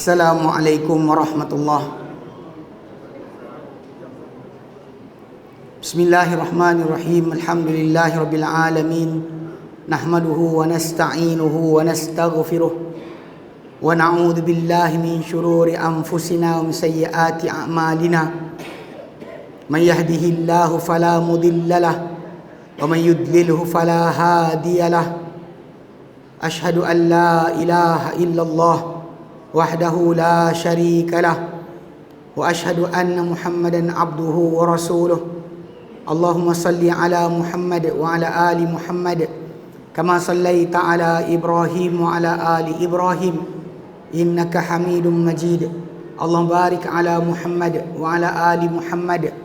Assalamualaikum warahmatullahi. Bismillahirrahmanirrahim. Alhamdulillahirabbil alamin. Nahmaduhu wa nasta'inuhu wa nastaghfiruh. Wa na'udzu billahi min shururi anfusina wa min sayyiati a'malina. Man yahdihillahu fala mudilla lahu wa man yudlilhu fala hadiya lahu. Ashhadu an la ilaha illallah wahdahu la syarika lah wa ashhadu anna Muhammadan abduhu wa rasuluh. Allahumma salli ala Muhammad wa ala ali Muhammad kama sallaita ala Ibrahim wa ala ali Ibrahim innaka Hamidum Majid. Allahumma barik ala Muhammad wa ala ali Muhammad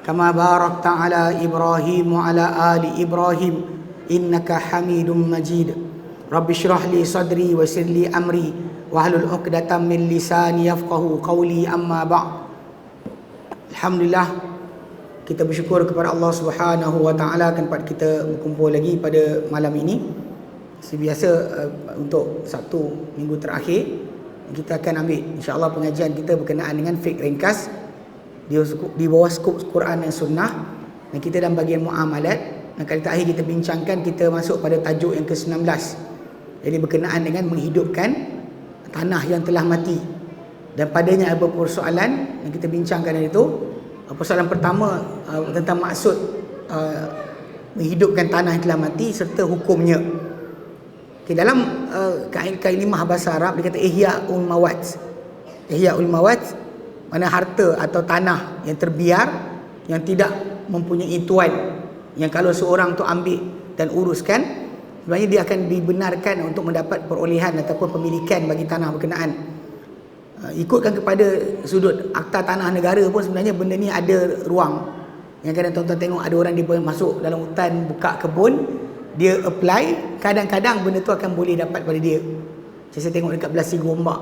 kama barakta ala Ibrahim wa ala ali Ibrahim innaka Hamidum Majid. Rabbi shrah li sadri wa yassir li amri wahlul 'uqdatam min lisani yafqahu qawli, amma ba'd. Alhamdulillah, kita bersyukur kepada Allah Subhanahu wa taala tempat kita berkumpul lagi pada malam ini. Seperti biasa, untuk Sabtu minggu terakhir kita akan ambil insya-Allah pengajian kita berkenaan dengan fiqh ringkas di bawah skop Quran dan Sunnah, dan kita dalam bahagian muamalat. Dan kali terakhir kita bincangkan, kita masuk pada tajuk yang ke-19. Jadi berkenaan dengan menghidupkan tanah yang telah mati, dan padanya ada beberapa persoalan yang kita bincangkan dari itu. Persoalan pertama tentang maksud menghidupkan tanah yang telah mati serta hukumnya. Dalam kalimah bahasa Arab dia kata ihya'ul mawat. Ihya'ul mawat mana harta atau tanah yang terbiar, yang tidak mempunyai tuan, yang kalau seorang tu ambil dan uruskan, sebenarnya dia akan dibenarkan untuk mendapat perolehan ataupun pemilikan bagi tanah berkenaan. Ikutkan kepada sudut akta tanah negara pun sebenarnya benda ni ada ruang. Yang kadang tuan-tuan tengok ada orang dia masuk dalam hutan, buka kebun, dia apply, kadang-kadang benda tu akan boleh dapat pada dia. Saya tengok dekat Belasi Gombak.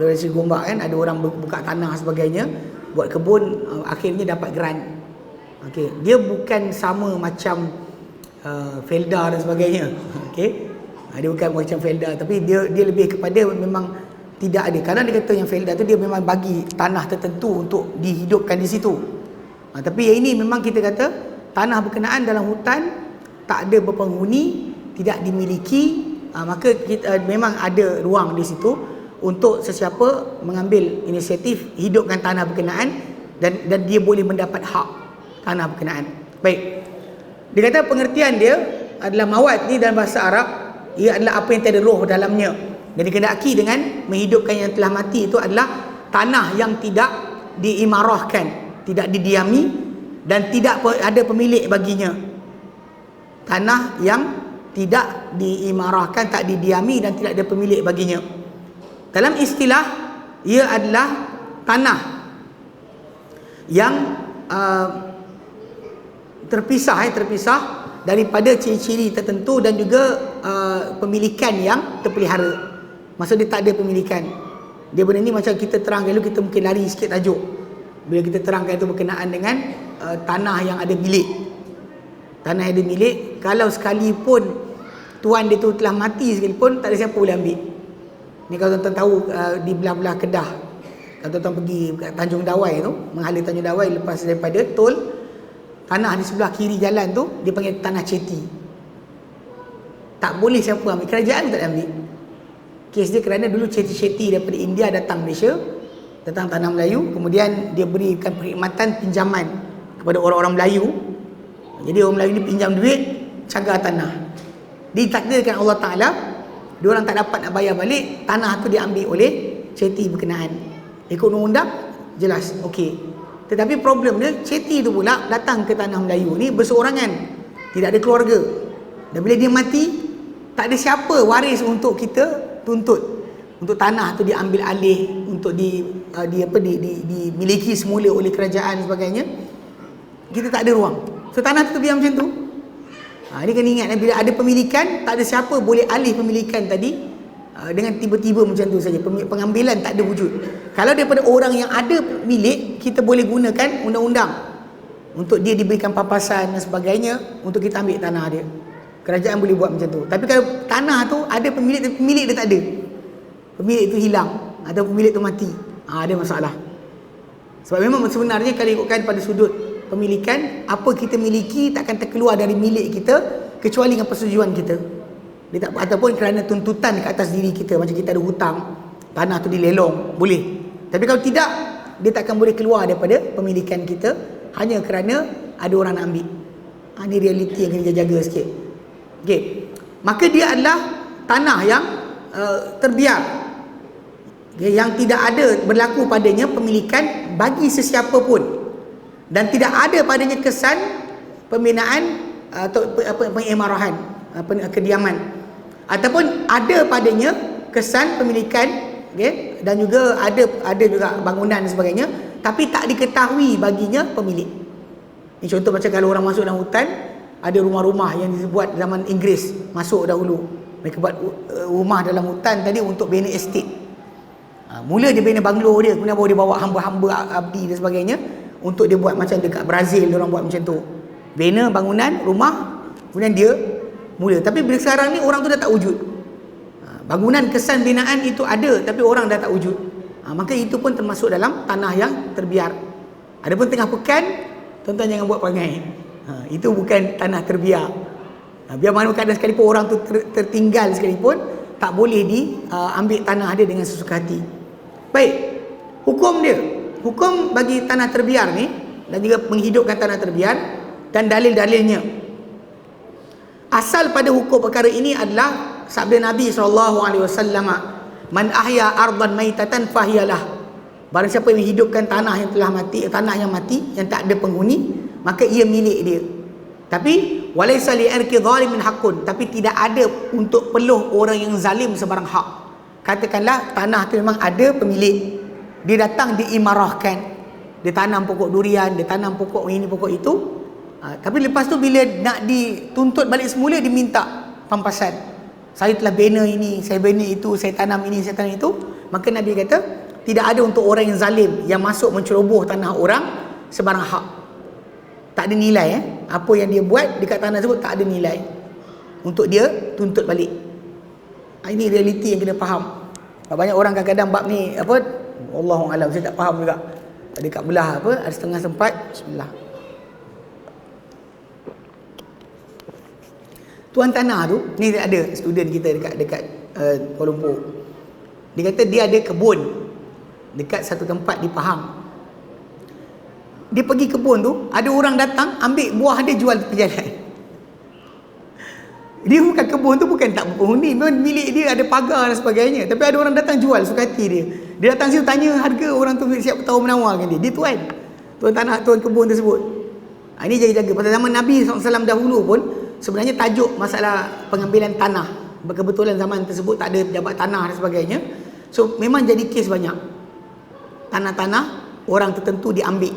Belasi Gombak kan, ada orang buka tanah sebagainya, buat kebun, akhirnya dapat grant. Okey, dia bukan sama macam Felda dan sebagainya. Okey. Dia bukan macam Felda, tapi dia lebih kepada memang tidak ada. Kadang dia kata yang Felda tu dia memang bagi tanah tertentu untuk dihidupkan di situ. Tapi yang ini memang kita kata tanah berkenaan dalam hutan, tak ada berpenghuni, tidak dimiliki, maka kita memang ada ruang di situ untuk sesiapa mengambil inisiatif hidupkan tanah berkenaan, dan dia boleh mendapat hak tanah berkenaan. Baik. Dia kata pengertian dia adalah mawat ni dalam bahasa Arab, ia adalah apa yang tiada roh dalamnya. Jadi kedaki dengan menghidupkan yang telah mati itu adalah tanah yang tidak diimarahkan, tidak didiami, dan tidak ada pemilik baginya. Tanah yang tidak diimarahkan, tak didiami, dan tidak ada pemilik baginya. Dalam istilah, ia adalah tanah yang terpisah daripada ciri-ciri tertentu dan juga pemilikan yang terpelihara. Maksud dia tak ada pemilikan. Dia benda ni macam kita terangkan dulu, kita mungkin lari sikit tajuk. Bila kita terangkan itu berkenaan dengan tanah yang ada milik. Tanah yang ada milik, kalau sekalipun tuan dia tu telah mati sekalipun, tak ada siapa boleh ambil. Ni kalau tuan-tuan tahu, di belah-belah Kedah, kalau tuan-tuan pergi kat Tanjung Dawai tu, menghala Tanjung Dawai lepas daripada tol, tanah di sebelah kiri jalan tu dia panggil tanah ceti. Tak boleh siapa ambil, kerajaan tak ambil. Kes dia kerana dulu ceti-ceti daripada India datang Malaysia, datang tanah Melayu, kemudian dia berikan perkhidmatan pinjaman kepada orang-orang Melayu. Jadi orang Melayu ni pinjam duit, cagar tanah. Ditakdirkan Allah Ta'ala, diorang tak dapat nak bayar balik, tanah tu diambil oleh ceti berkenaan. Ikut undang-undang jelas, okey. Tetapi problem dia, ceti tu pula datang ke tanah Melayu ni berseorangan, tidak ada keluarga. Dan bila dia mati, tak ada siapa waris untuk kita tuntut untuk tanah tu diambil alih, untuk dimiliki semula oleh kerajaan dan sebagainya. Kita tak ada ruang. So tanah tu biar macam tu. Ini kena ingat, bila ada pemilikan, tak ada siapa boleh alih pemilikan tadi dengan tiba-tiba macam tu saja. Pengambilan tak ada wujud. Kalau daripada orang yang ada milik, kita boleh gunakan undang-undang untuk dia diberikan papasan dan sebagainya untuk kita ambil tanah dia. Kerajaan boleh buat macam tu. Tapi kalau tanah tu ada pemilik dia tak ada, pemilik tu hilang, atau pemilik tu mati, ada masalah. Sebab memang sebenarnya kalau ikutkan pada sudut pemilikan, apa kita miliki takkan terkeluar dari milik kita kecuali dengan persetujuan kita. Dia tak, ataupun kerana tuntutan ke atas diri kita, macam kita ada hutang, tanah tu dilelong, boleh. Tapi kalau tidak, dia takkan boleh keluar daripada pemilikan kita hanya kerana ada orang nak ambil. Ini realiti yang kena jaga sikit. Okey. Maka dia adalah tanah yang terbiar, yang tidak ada berlaku padanya pemilikan bagi sesiapa pun, dan tidak ada padanya kesan pembinaan atau pengimarahan, kediaman, ataupun ada padanya kesan pemilikan, okay? Dan juga ada juga bangunan dan sebagainya, tapi tak diketahui baginya pemilik. Ini contoh macam kalau orang masuk dalam hutan, ada rumah-rumah yang dibuat zaman Inggeris masuk dahulu. Mereka buat rumah dalam hutan tadi untuk bina estate. Mula dia bina banglo dia, kemudian baru dia bawa hamba-hamba abdi dan sebagainya untuk dia buat macam dekat Brazil, dia orang buat macam tu. Bina bangunan, rumah, kemudian dia mula. Tapi bila sekarang ni orang tu dah tak wujud. Bangunan kesan binaan itu ada, tapi orang dah tak wujud. Maka itu pun termasuk dalam tanah yang terbiar. Adapun tengah pekan, tuan-tuan jangan buat perangai. Itu bukan tanah terbiar. Biar mana keadaan sekalipun orang tu tertinggal sekalipun, tak boleh diambil tanah dia dengan sesuka hati. Baik, hukum dia. Hukum bagi tanah terbiar ni, dan juga menghidupkan tanah terbiar, dan dalil-dalilnya. Asal pada hukum perkara ini adalah sabda Nabi SAW, man ahya ardan maitatan fahiyalah. Barang siapa yang menghidupkan tanah yang telah mati, tanah yang mati, yang tak ada penghuni, maka ia milik dia. Tapi walaysa li'arki zalimin haqqun, tapi tidak ada untuk peluh orang yang zalim sebarang hak. Katakanlah tanah tu memang ada pemilik, dia datang diimarahkan, dia tanam pokok durian, dia tanam pokok ini pokok itu, tapi lepas tu bila nak dituntut balik semula, diminta pampasan. Saya telah bina ini, saya bina itu, saya tanam ini, saya tanam itu. Maka Nabi kata tidak ada untuk orang yang zalim yang masuk menceroboh tanah orang sebarang hak. Tak ada nilai. Apa yang dia buat dekat tanah tersebut tak ada nilai untuk dia tuntut balik. Ini realiti yang kena faham. Banyak orang kadang-kadang bab ni apa, Allahu a'lam, saya tak faham juga. Dekat belah apa, ada setengah sempat. Bismillah. Tuan tanah tu, ni ada student kita dekat Kuala Lumpur. Dia kata dia ada kebun dekat satu tempat di Pahang. Dia pergi kebun tu, ada orang datang ambil buah dia jual tepi jalan. Dia bukan kebun tu bukan tak berpenghuni, memang milik dia, ada pagar dan sebagainya. Tapi ada orang datang jual suka hati dia. Dia datang situ tanya harga, orang tu siap tahu menawarkan dia. Dia tuan tanah, tuan kebun tersebut. Ini jaga-jaga. Pada zaman Nabi SAW dahulu pun sebenarnya tajuk masalah pengambilan tanah. Kebetulan zaman tersebut tak ada pejabat tanah dan sebagainya. So memang jadi kes banyak. Tanah-tanah orang tertentu diambil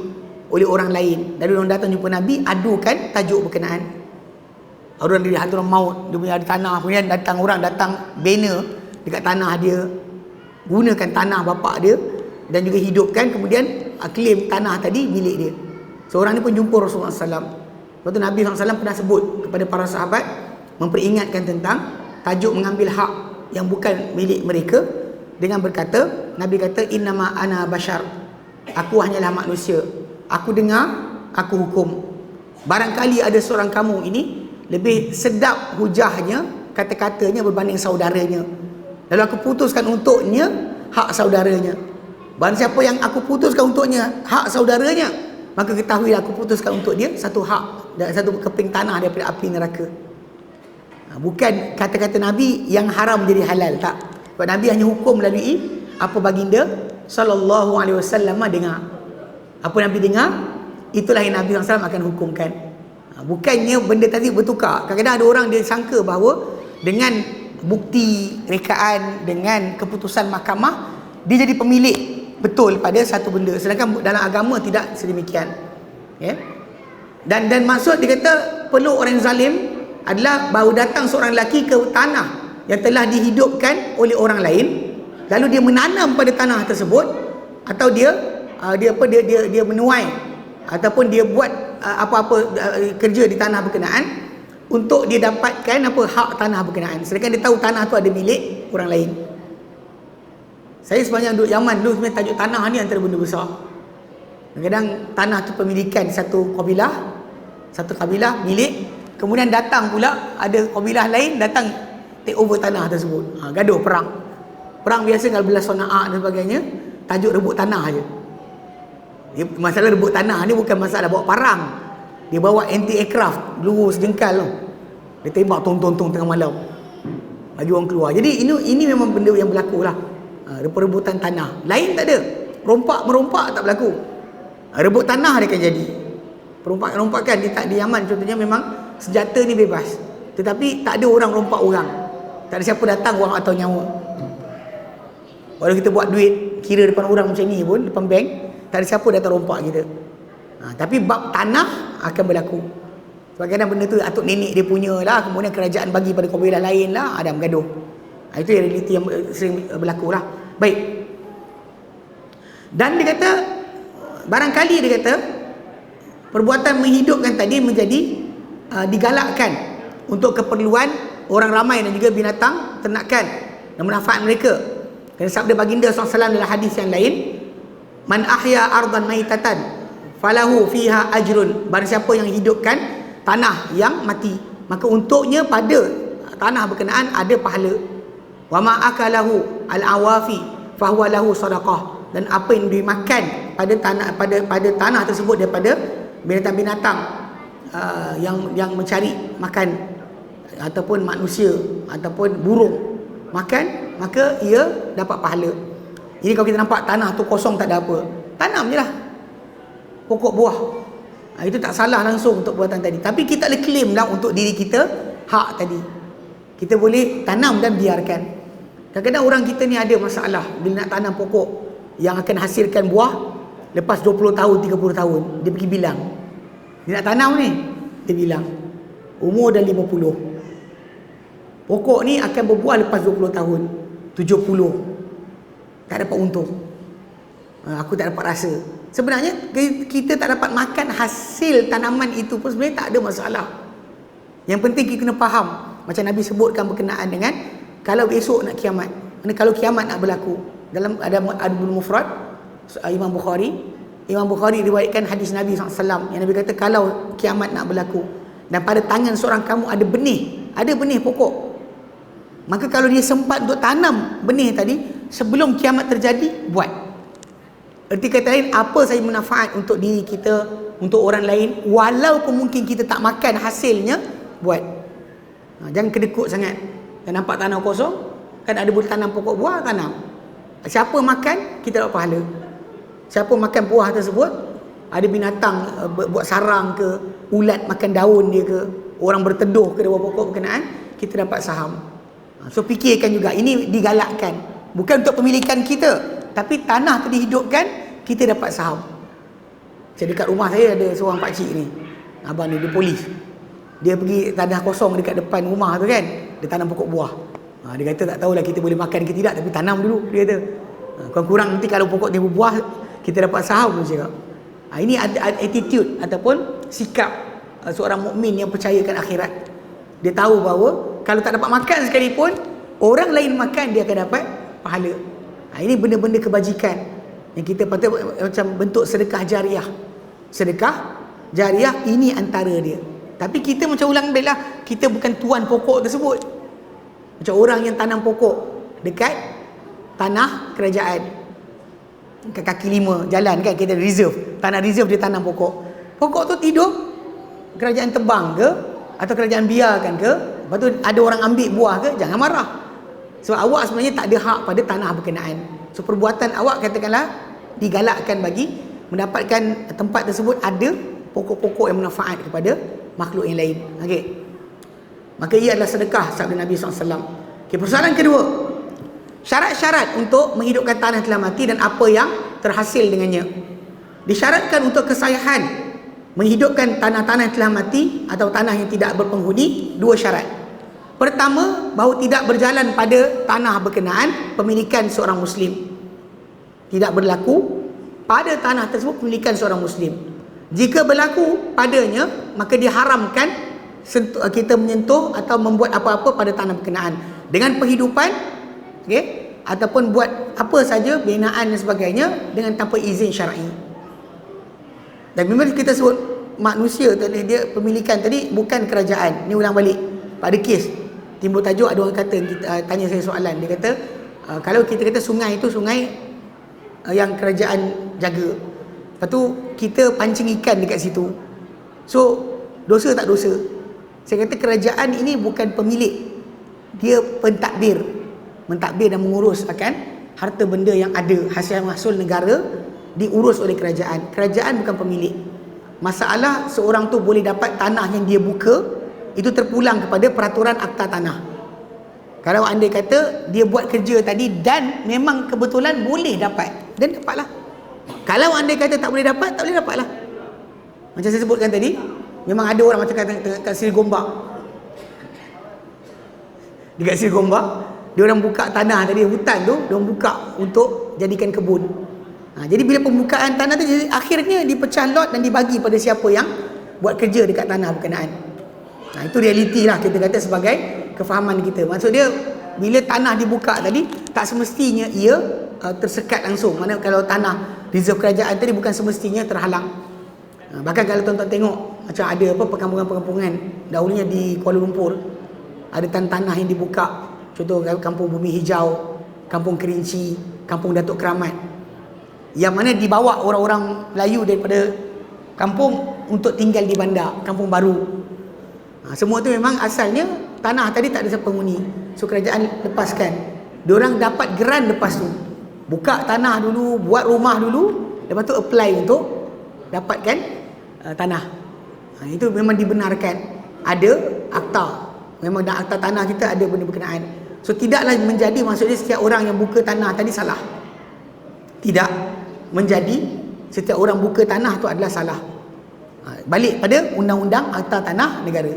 oleh orang lain. Dan orang datang jumpa Nabi, adukan tajuk berkenaan. Orang dia hantu maut, dia punya ada tanah, kemudian orang datang bina dekat tanah dia, gunakan tanah bapak dia dan juga hidupkan, kemudian claim tanah tadi milik dia. Seorang ni pun jumpa Rasulullah SAW. Lepas tu Nabi SAW pernah sebut kepada para sahabat, memperingatkan tentang tajuk mengambil hak yang bukan milik mereka, dengan berkata, Nabi kata, innama ana bashar, aku hanyalah manusia, aku dengar, aku hukum. Barangkali ada seorang kamu ini lebih sedap hujahnya, kata-katanya berbanding saudaranya, lalu aku putuskan untuknya hak saudaranya. Barang siapa yang aku putuskan untuknya hak saudaranya, maka ketahuilah aku putuskan untuk dia satu hak dan satu keping tanah daripada api neraka. Bukan kata-kata Nabi yang haram jadi halal, tak. Sebab Nabi hanya hukum melalui apa baginda sallallahu alaihi wasallam dengar. Apa Nabi dengar, itulah yang Nabi SAW akan hukumkan. Bukannya benda tadi bertukar. Kadang-kadang ada orang dia sangka bahawa dengan bukti rekaan, dengan keputusan mahkamah, dia jadi pemilik betul pada satu benda. Sedangkan dalam agama tidak sedemikian. Ya? Dan maksud dia kata perlu orang zalim adalah baru datang seorang lelaki ke tanah yang telah dihidupkan oleh orang lain, lalu dia menanam pada tanah tersebut, atau dia menuai ataupun dia buat apa-apa kerja di tanah berkenaan untuk dia dapatkan hak tanah berkenaan, sedangkan dia tahu tanah tu ada milik orang lain. Saya sepanjang duduk Yaman dulu, sebenarnya tajuk tanah ni antara benda besar. Kadang-kadang tanah tu pemilikan satu kabilah milik, kemudian datang pula ada kabilah lain datang take over tanah tersebut. Gaduh, perang biasa kalau belah Sonaa dan sebagainya, tajuk rebut tanah je. Masalah rebut tanah ni bukan masalah bawa parang, dia bawa anti-aircraft lurus jengkal tu, dia tembak tong tengah malam, bagi orang keluar. Jadi ini memang benda yang berlaku lah. Rebutan tanah lain tak ada, rompak tak berlaku. Rebut tanah dia akan jadi perompak-rompakan di Yaman contohnya. Memang senjata ni bebas, tetapi tak ada orang rompak orang, tak ada siapa datang orang atau nyawa. Walau kita buat duit kira depan orang macam ni pun, depan bank, tak ada siapa datang rompak kita. Tapi bab tanah akan berlaku. Sebab kadang benda tu atuk nenek dia punya lah, kemudian kerajaan bagi pada kabilah lain lah, ada bergaduh. Itu yang realiti yang sering berlaku lah. Baik. Dan dia kata, barangkali dia kata perbuatan menghidupkan tadi menjadi digalakkan untuk keperluan orang ramai dan juga binatang ternakan dan manfaat mereka. Kerana sabda baginda SAW dalam hadis yang lain, man ahya ardan maitatan falahu fiha ajrun. Barang siapa yang hidupkan tanah yang mati, maka untuknya pada tanah berkenaan ada pahala. Wa ma akalahu al-awafi fahuwa lahu sadaqah. Dan apa yang dimakan pada tanah tersebut daripada binatang-binatang yang mencari makan, ataupun manusia ataupun burung makan, maka ia dapat pahala. Jadi kalau kita nampak tanah tu kosong tak ada apa, tanam je lah pokok buah. Itu tak salah langsung untuk perbuatan tadi. Tapi kita boleh claim lah untuk diri kita hak tadi. Kita boleh tanam dan biarkan. Kadang-kadang orang kita ni ada masalah bila nak tanam pokok yang akan hasilkan buah lepas 20 tahun, 30 tahun. Dia pergi bilang, dia nak tanam ni, dia bilang umur dah 50, pokok ni akan berbuah lepas 20 tahun, 70, tak dapat untung. Aku tak dapat rasa. Sebenarnya kita tak dapat makan hasil tanaman itu pun sebenarnya tak ada masalah. Yang penting kita kena faham, macam Nabi sebutkan berkenaan dengan kalau esok nak kiamat. Kalau kiamat nak berlaku, dalam ada Adabul Mufrad Imam Bukhari riwayatkan hadis Nabi SAW yang Nabi kata, kalau kiamat nak berlaku dan pada tangan seorang kamu ada benih pokok, maka kalau dia sempat untuk tanam benih tadi sebelum kiamat terjadi, buat. Erti kata lain, apa saja manfaat untuk diri kita, untuk orang lain, walaupun mungkin kita tak makan hasilnya, buat. Jangan kedekut sangat. Dan nampak tanah kosong, kan ada boleh tanam pokok buah, tanam. Siapa makan, kita dapat pahala. Siapa makan buah tersebut, ada binatang buat sarang ke, ulat makan daun dia ke, orang berteduh ke bawah pokok berkenaan, kita dapat saham. So fikirkan juga, ini digalakkan bukan untuk pemilikan kita, tapi tanah tu dihidupkan, kita dapat saham. Saya dekat rumah saya ada seorang pakcik ni, abang ni, dia polis. Dia pergi tanah kosong dekat depan rumah tu kan, dia tanam pokok buah. Dia kata tak tahulah kita boleh makan ke tidak, tapi tanam dulu, dia kata. Kurang-kurang nanti kalau pokok dia berbuah, kita dapat saham, dia cakap. Ini attitude ataupun sikap seorang mukmin yang percayakan akhirat. Dia tahu bahawa kalau tak dapat makan sekalipun, orang lain makan, dia akan dapat pahala. Ini benda-benda kebajikan yang kita patut macam bentuk sedekah jariah. Sedekah jariah ini antara dia. Tapi kita macam ulang balik lah, kita bukan tuan pokok tersebut. Macam orang yang tanam pokok dekat tanah kerajaan, ke kaki 5 jalan kan, kita reserve, tanah reserve, dia tanam pokok. Pokok tu tidur, kerajaan tebang ke atau kerajaan biarkan ke, lepas tu ada orang ambil buah ke, jangan marah. Sebab awak sebenarnya tak ada hak pada tanah berkenaan. So perbuatan awak katakanlah digalakkan bagi mendapatkan tempat tersebut ada pokok-pokok yang manfaat kepada makhluk yang lain. Okey. Maka ia adalah sedekah, sabda Nabi SAW. Okey, persoalan kedua, syarat-syarat untuk menghidupkan tanah telah mati dan apa yang terhasil dengannya. Disyaratkan untuk kesahihan menghidupkan tanah-tanah yang telah mati atau tanah yang tidak berpenghuni, dua syarat. Pertama, bahawa tidak berjalan pada tanah berkenaan pemilikan seorang Muslim. Tidak berlaku pada tanah tersebut pemilikan seorang Muslim. Jika berlaku padanya, maka diharamkan kita menyentuh atau membuat apa-apa pada tanah berkenaan dengan penghidupan, okay, ataupun buat apa saja binaan dan sebagainya dengan tanpa izin syar'i. Dan memang kita sebut manusia tadi, dia pemilikan tadi bukan kerajaan. Ni ulang balik, Pak ada kes timbul tajuk, ada orang kata, tanya saya soalan, dia kata kalau kita kata sungai itu sungai yang kerajaan jaga, lepas tu kita pancing ikan dekat situ, so dosa tak dosa? Saya kata kerajaan ini bukan pemilik, dia pentadbir, mentadbir dan mengurus akan harta benda yang ada, hasil mahsul negara diurus oleh kerajaan. Kerajaan bukan pemilik. Masalah seorang tu boleh dapat tanah yang dia buka, itu terpulang kepada peraturan akta tanah. Kalau anda kata dia buat kerja tadi dan memang kebetulan boleh dapat, dan dapatlah. Kalau anda kata tak boleh dapat, tak boleh dapatlah. Macam saya sebutkan tadi, memang ada orang macam kat Seri Gombak. Dekat Seri Gombak, dia orang buka tanah tadi, hutan tu, dia orang buka untuk jadikan kebun. Jadi bila pembukaan tanah tu, akhirnya dipecah lot dan dibagi pada siapa yang buat kerja dekat tanah berkenaan. Itu realiti lah, kita kata sebagai kefahaman kita. Maksud dia, bila tanah dibuka tadi, tak semestinya ia tersekat langsung. Mana kalau tanah reserve kerajaan tadi bukan semestinya terhalang. Bahkan kalau tuan-tuan tengok, macam ada apa perkampungan-perkampungan dahulunya di Kuala Lumpur, ada tanah yang dibuka. Contoh Kampung Bumi Hijau, Kampung Kerinci, Kampung Datuk Keramat, yang mana dibawa orang-orang Melayu daripada kampung untuk tinggal di bandar, kampung baru. Semua tu memang asalnya tanah tadi tak ada siapa penghuni, so kerajaan lepaskan. Diorang dapat geran lepas tu, buka tanah dulu, buat rumah dulu, lepas tu apply untuk dapatkan tanah. Itu memang dibenarkan, ada akta, memang dalam akta tanah kita ada benda berkenaan. So tidaklah menjadi, maksudnya setiap orang yang buka tanah tadi salah. Tidak menjadi setiap orang buka tanah tu adalah salah. Balik pada undang-undang akta tanah negara.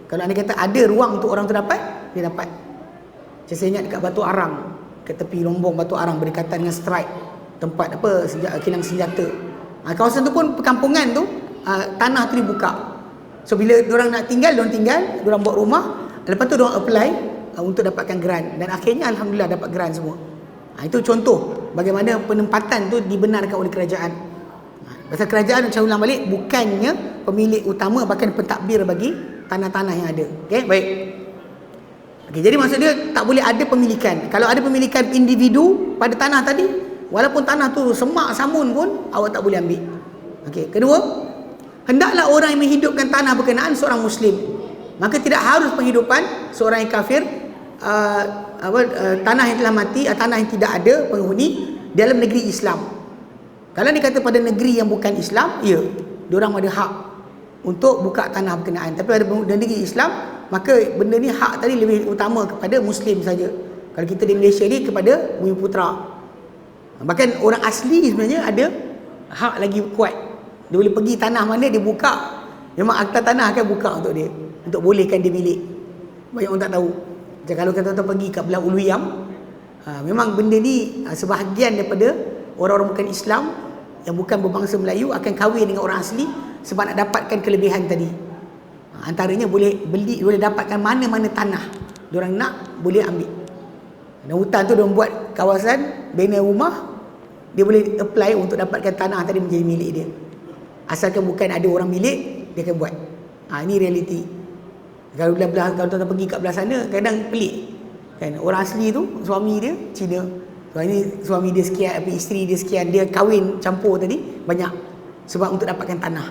Kalau anda kata ada ruang untuk orang tu dapat, dia dapat. Saya ingat dekat Batu Arang, ke tepi Lombong Batu Arang, berdekatan dengan strike, tempat apa, kilang senjata. Kawasan tu pun perkampungan tu, tanah tu dibuka. So bila diorang nak tinggal, diorang tinggal, diorang buat rumah, lepas tu diorang apply untuk dapatkan grant, dan akhirnya alhamdulillah dapat grant semua. Itu contoh bagaimana penempatan tu dibenarkan oleh kerajaan. Pasal kerajaan, macam ulang balik, bukannya pemilik utama, bahkan pentadbir bagi tanah-tanah yang ada. Okey, baik. Okey, jadi maksud dia tak boleh ada pemilikan. Kalau ada pemilikan individu pada tanah tadi, walaupun tanah tu semak samun pun awak tak boleh ambil. Okey, kedua, hendaklah orang yang menghidupkan tanah berkenaan seorang Muslim. Maka tidak harus penghidupan seorang yang kafir, tanah yang telah mati, tanah yang tidak ada penghuni dalam negeri Islam. Kalau dikata pada negeri yang bukan Islam, ya, diorang ada hak untuk buka tanah berkenaan. Tapi pada negeri Islam, maka benda ni hak tadi lebih utama kepada Muslim saja. Kalau kita di Malaysia ni kepada Bumi Putra. Bahkan orang asli sebenarnya ada hak lagi kuat. Dia boleh pergi tanah mana dia buka, memang akta tanah akan buka untuk dia, untuk bolehkan dia milik. Banyak orang tak tahu. Macam kalau kata pergi kat belah Ulu Yam, memang benda ni sebahagian daripada orang-orang bukan Islam yang bukan berbangsa Melayu akan kahwin dengan orang asli sebab nak dapatkan kelebihan tadi. Antaranya boleh beli, boleh dapatkan mana-mana tanah diorang nak, boleh ambil. Dan hutan tu diorang buat kawasan bina rumah, dia boleh apply untuk dapatkan tanah tadi menjadi milik dia. Asalkan bukan ada orang milik, dia akan buat. Ini realiti. Kalau tuan-tuan pergi kat belah sana, kadang pelik kan, orang asli tu suami dia Cina, ini suami dia sekian, isteri dia sekian, dia kahwin campur tadi banyak sebab untuk dapatkan tanah.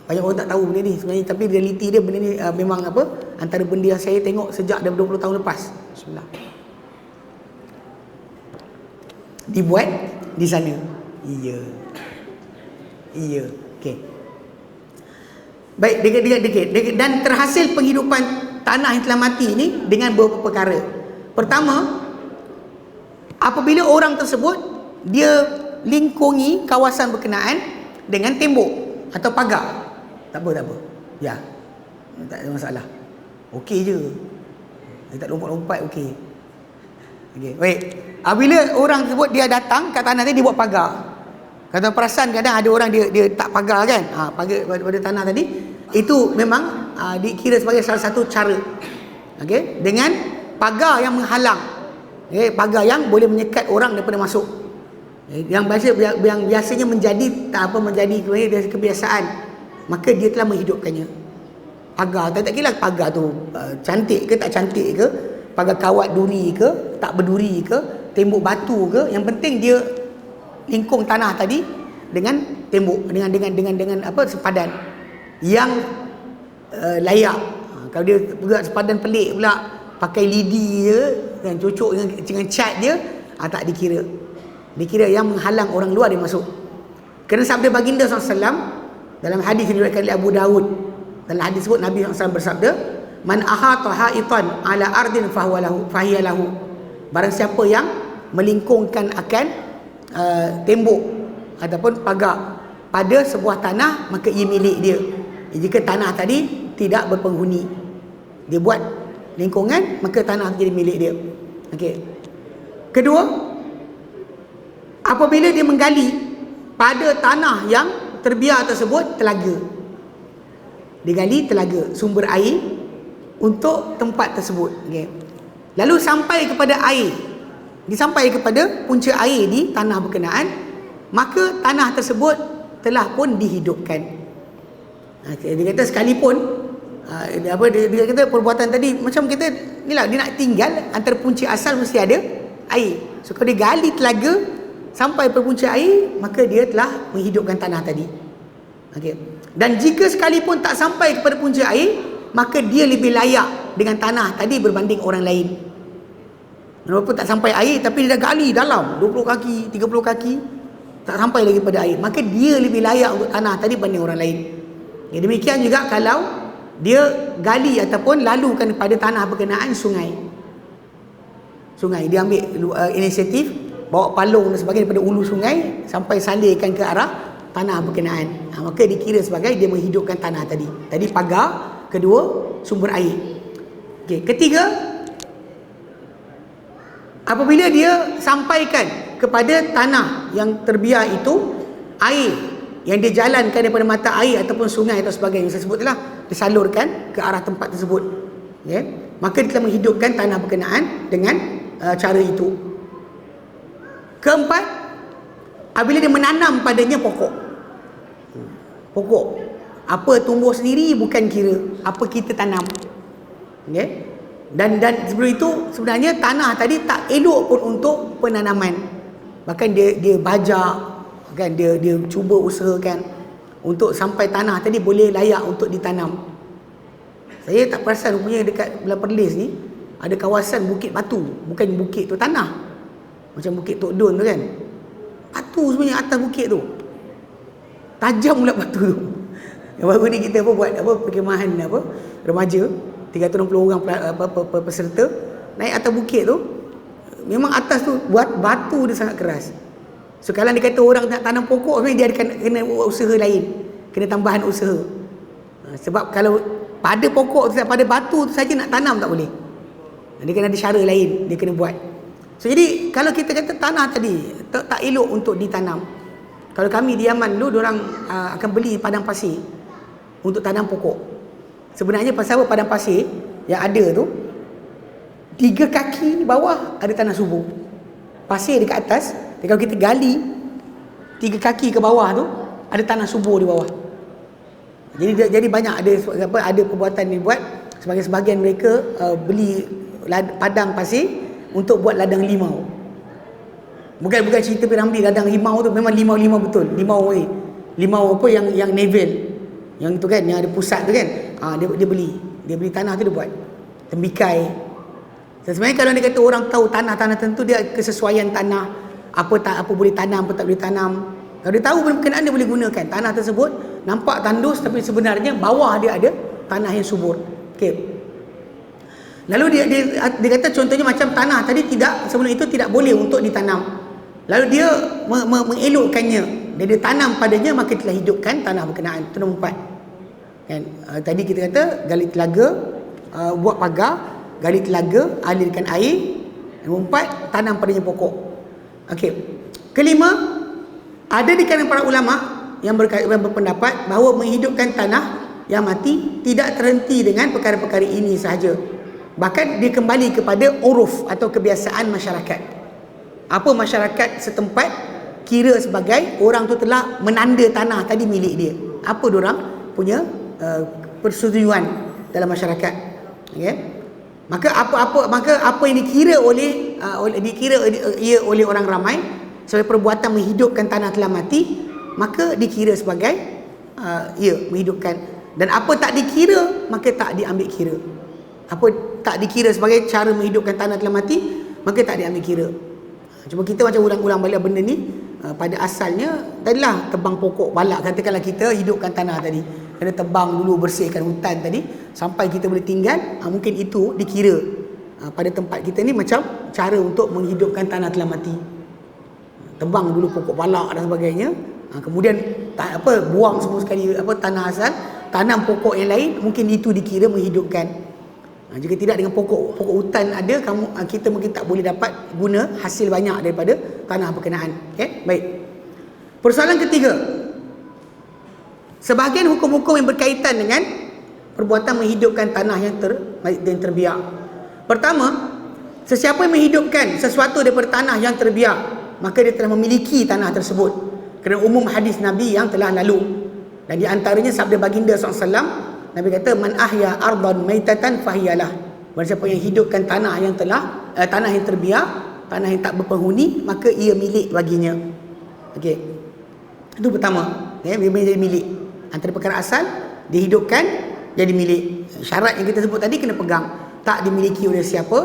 Banyak orang tak tahu benda ni sebenarnya, tapi realiti dia benda ni memang apa, antara benda yang saya tengok sejak dah 20 tahun lepas. Bismillah. Dibuat di sana. Iya. Okey. Baik, dan terhasil penghidupan tanah yang telah mati ni dengan beberapa perkara. Pertama, apabila orang tersebut dia lingkungi kawasan berkenaan dengan tembok atau pagar, tak apa. Ya, tak ada masalah. Okey je. Dia tak lompat-lompat, okey. Okey, baik. Apabila orang tersebut dia datang kat tanah tadi, dia buat pagar. Kalau perasan kadang ada orang dia tak pagar kan, pagar pada tanah tadi, itu memang dikira sebagai salah satu cara. Okey, dengan pagar yang menghalang. pagar yang boleh menyekat orang daripada masuk. Yang biasanya menjadi kebiasaan, maka dia telah menghidupkannya. Pagar tak kira pagar tu cantik ke tak cantik ke, pagar kawat duri ke tak berduri ke, tembok batu ke, yang penting dia lingkung tanah tadi dengan tembok, dengan sepadan yang layak. Kalau dia buat sepadan pelik pula, pakai lidi je dan cocok dengan cat je, tak dikira. Dikira yang menghalang orang luar dia masuk. Kerana sabda baginda SAW dalam hadis yang diriwayatkan oleh Abu Daud, dalam hadis tersebut Nabi SAW bersabda, man ahata haitan ala ardin fahiya lahu. Barang siapa yang melingkungkan akan tembok ataupun pagar pada sebuah tanah, maka ia milik dia. Jika tanah tadi tidak berpenghuni, dia buat lingkungan, maka tanah jadi milik dia. Okey. Kedua, apabila dia menggali pada tanah yang terbiar tersebut telaga, digali telaga, sumber air untuk tempat tersebut. Okay. Lalu sampai kepada air, disampai kepada punca air di tanah berkenaan, maka tanah tersebut telah pun dihidupkan. Okay. Dia kata sekalipun dia kata perbuatan tadi macam kita ni lah, dia nak tinggal antara punca asal mesti ada air. So kalau dia gali telaga sampai pada punca air, maka dia telah menghidupkan tanah tadi. Okay. Dan jika sekalipun tak sampai kepada punca air, maka dia lebih layak dengan tanah tadi berbanding orang lain. Walaupun tak sampai air, tapi dia dah gali dalam 20 kaki, 30 kaki, tak sampai lagi pada air, maka dia lebih layak untuk tanah tadi berbanding orang lain. Ya, demikian juga kalau dia gali ataupun lalukan pada tanah berkenaan sungai. Dia ambil inisiatif bawa palung dan sebagainya daripada hulu sungai sampai salirkan ke arah tanah berkenaan. Maka dikira sebagai dia menghidupkan tanah tadi. Tadi pagar, kedua sumber air. Okey, ketiga, apabila dia sampaikan kepada tanah yang terbiar itu air yang dia jalankan daripada mata air ataupun sungai atau sebagainya, saya sebut itulah, disalurkan ke arah tempat tersebut. Okay? Maka dia telah menghidupkan tanah berkenaan dengan cara itu. Keempat, apabila dia menanam padanya pokok. Apa tumbuh sendiri bukan kira, apa kita tanam. Okay? Dan sebelum itu sebenarnya tanah tadi tak elok pun untuk penanaman. Bahkan dia bajak kan, dia cuba usahakan untuk sampai tanah tadi boleh layak untuk ditanam. Saya tak perasan rupanya dekat belah Perlis ni ada kawasan bukit batu, bukan bukit tu tanah. Macam bukit Tok Don tu kan. Batu sebenarnya atas bukit tu. Tajam pula batu tu. Yang baru ni kita buat perkemahan remaja, 360 orang peserta naik atas bukit tu. Memang atas tu buat batu dia sangat keras. So kalau dia kata orang nak tanam pokok, sebenarnya dia kena buat usaha lain, kena tambahan usaha. Sebab kalau pada pokok tu, pada batu tu saja nak tanam tak boleh. Dia kena ada cara lain dia kena buat. So jadi kalau kita kata tanah tadi tak elok untuk ditanam. Kalau kami di Yaman dulu, diorang akan beli padang pasir untuk tanam pokok. Sebenarnya pasal apa padang pasir yang ada tu, 3 kaki bawah ada tanah subur. Pasir dekat atas, kalau kita gali 3 kaki ke bawah tu ada tanah subur di bawah. Jadi banyak ada perbuatan dibuat. Sebagian mereka beli padang pasir untuk buat ladang limau. Bukan cerita Piramli, ladang limau tu memang limau betul. Limau apa yang navel. Yang tu kan, yang ada pusat tu kan. Dia beli tanah tu, dia buat tembikai. Sebenarnya kalau dia kata orang tahu tanah tentu, dia kesesuaian tanah, apa boleh tanam, apa tak boleh tanam. Kalau dia tahu berkenaan, dia boleh gunakan tanah tersebut. Nampak tandus tapi sebenarnya bawah dia ada tanah yang subur. Okey. Lalu dia kata contohnya macam tanah tadi sebelum itu tidak boleh untuk ditanam. Lalu dia mengelokkannya, dia tanam padanya, maka telah hidupkan tanah berkenaan. Itu nombor 4. Kan? Tadi kita kata gali telaga, buat pagar, gali telaga, alirkan air. Nombor 4, tanam padanya pokok. Okey. Kelima, ada di kalangan para ulama yang berpendapat bahawa menghidupkan tanah yang mati tidak terhenti dengan perkara-perkara ini sahaja. Bahkan dia kembali kepada uruf atau kebiasaan masyarakat. Apa masyarakat setempat kira sebagai orang tu telah menanda tanah tadi milik dia. Apa diorang punya persetujuan dalam masyarakat. Okay? Maka apa yang dikira oleh orang ramai sebagai perbuatan menghidupkan tanah telah mati, maka dikira sebagai menghidupkan. Dan apa tak dikira, maka tak diambil kira. Apa tak dikira sebagai cara menghidupkan tanah telah mati, maka tak diambil kira. Cuma kita macam ulang-ulang balik benda ni. Pada asalnya tadilah tebang pokok balak, katakanlah kita hidupkan tanah tadi, kena tebang dulu, bersihkan hutan tadi sampai kita boleh tinggal, mungkin itu dikira pada tempat kita ni macam cara untuk menghidupkan tanah telah mati. Tebang dulu pokok balak dan sebagainya, kemudian buang semua sekali tanah asal, tanam pokok yang lain, mungkin itu dikira menghidupkan. Jika tidak, dengan pokok hutan ada, kita mungkin tak boleh dapat guna hasil banyak daripada tanah berkenaan. Okay? Baik. Persoalan ketiga, sebahagian hukum-hukum yang berkaitan dengan perbuatan menghidupkan tanah yang terbiak. Pertama, sesiapa yang menghidupkan sesuatu daripada tanah yang terbiak, maka dia telah memiliki tanah tersebut, kerana umum hadis Nabi yang telah lalu. Dan di antaranya sabda baginda SAW, Nabi kata, man ahya ardan maitatan fahiyalah. Barang siapa yang hidupkan tanah yang terbiak, tanah yang tak berpenghuni, maka ia milik baginya. Okey. Itu pertama, dia jadi milik. Antara perkara asal dihidupkan jadi milik. Syarat yang kita sebut tadi kena pegang. Tak dimiliki oleh siapa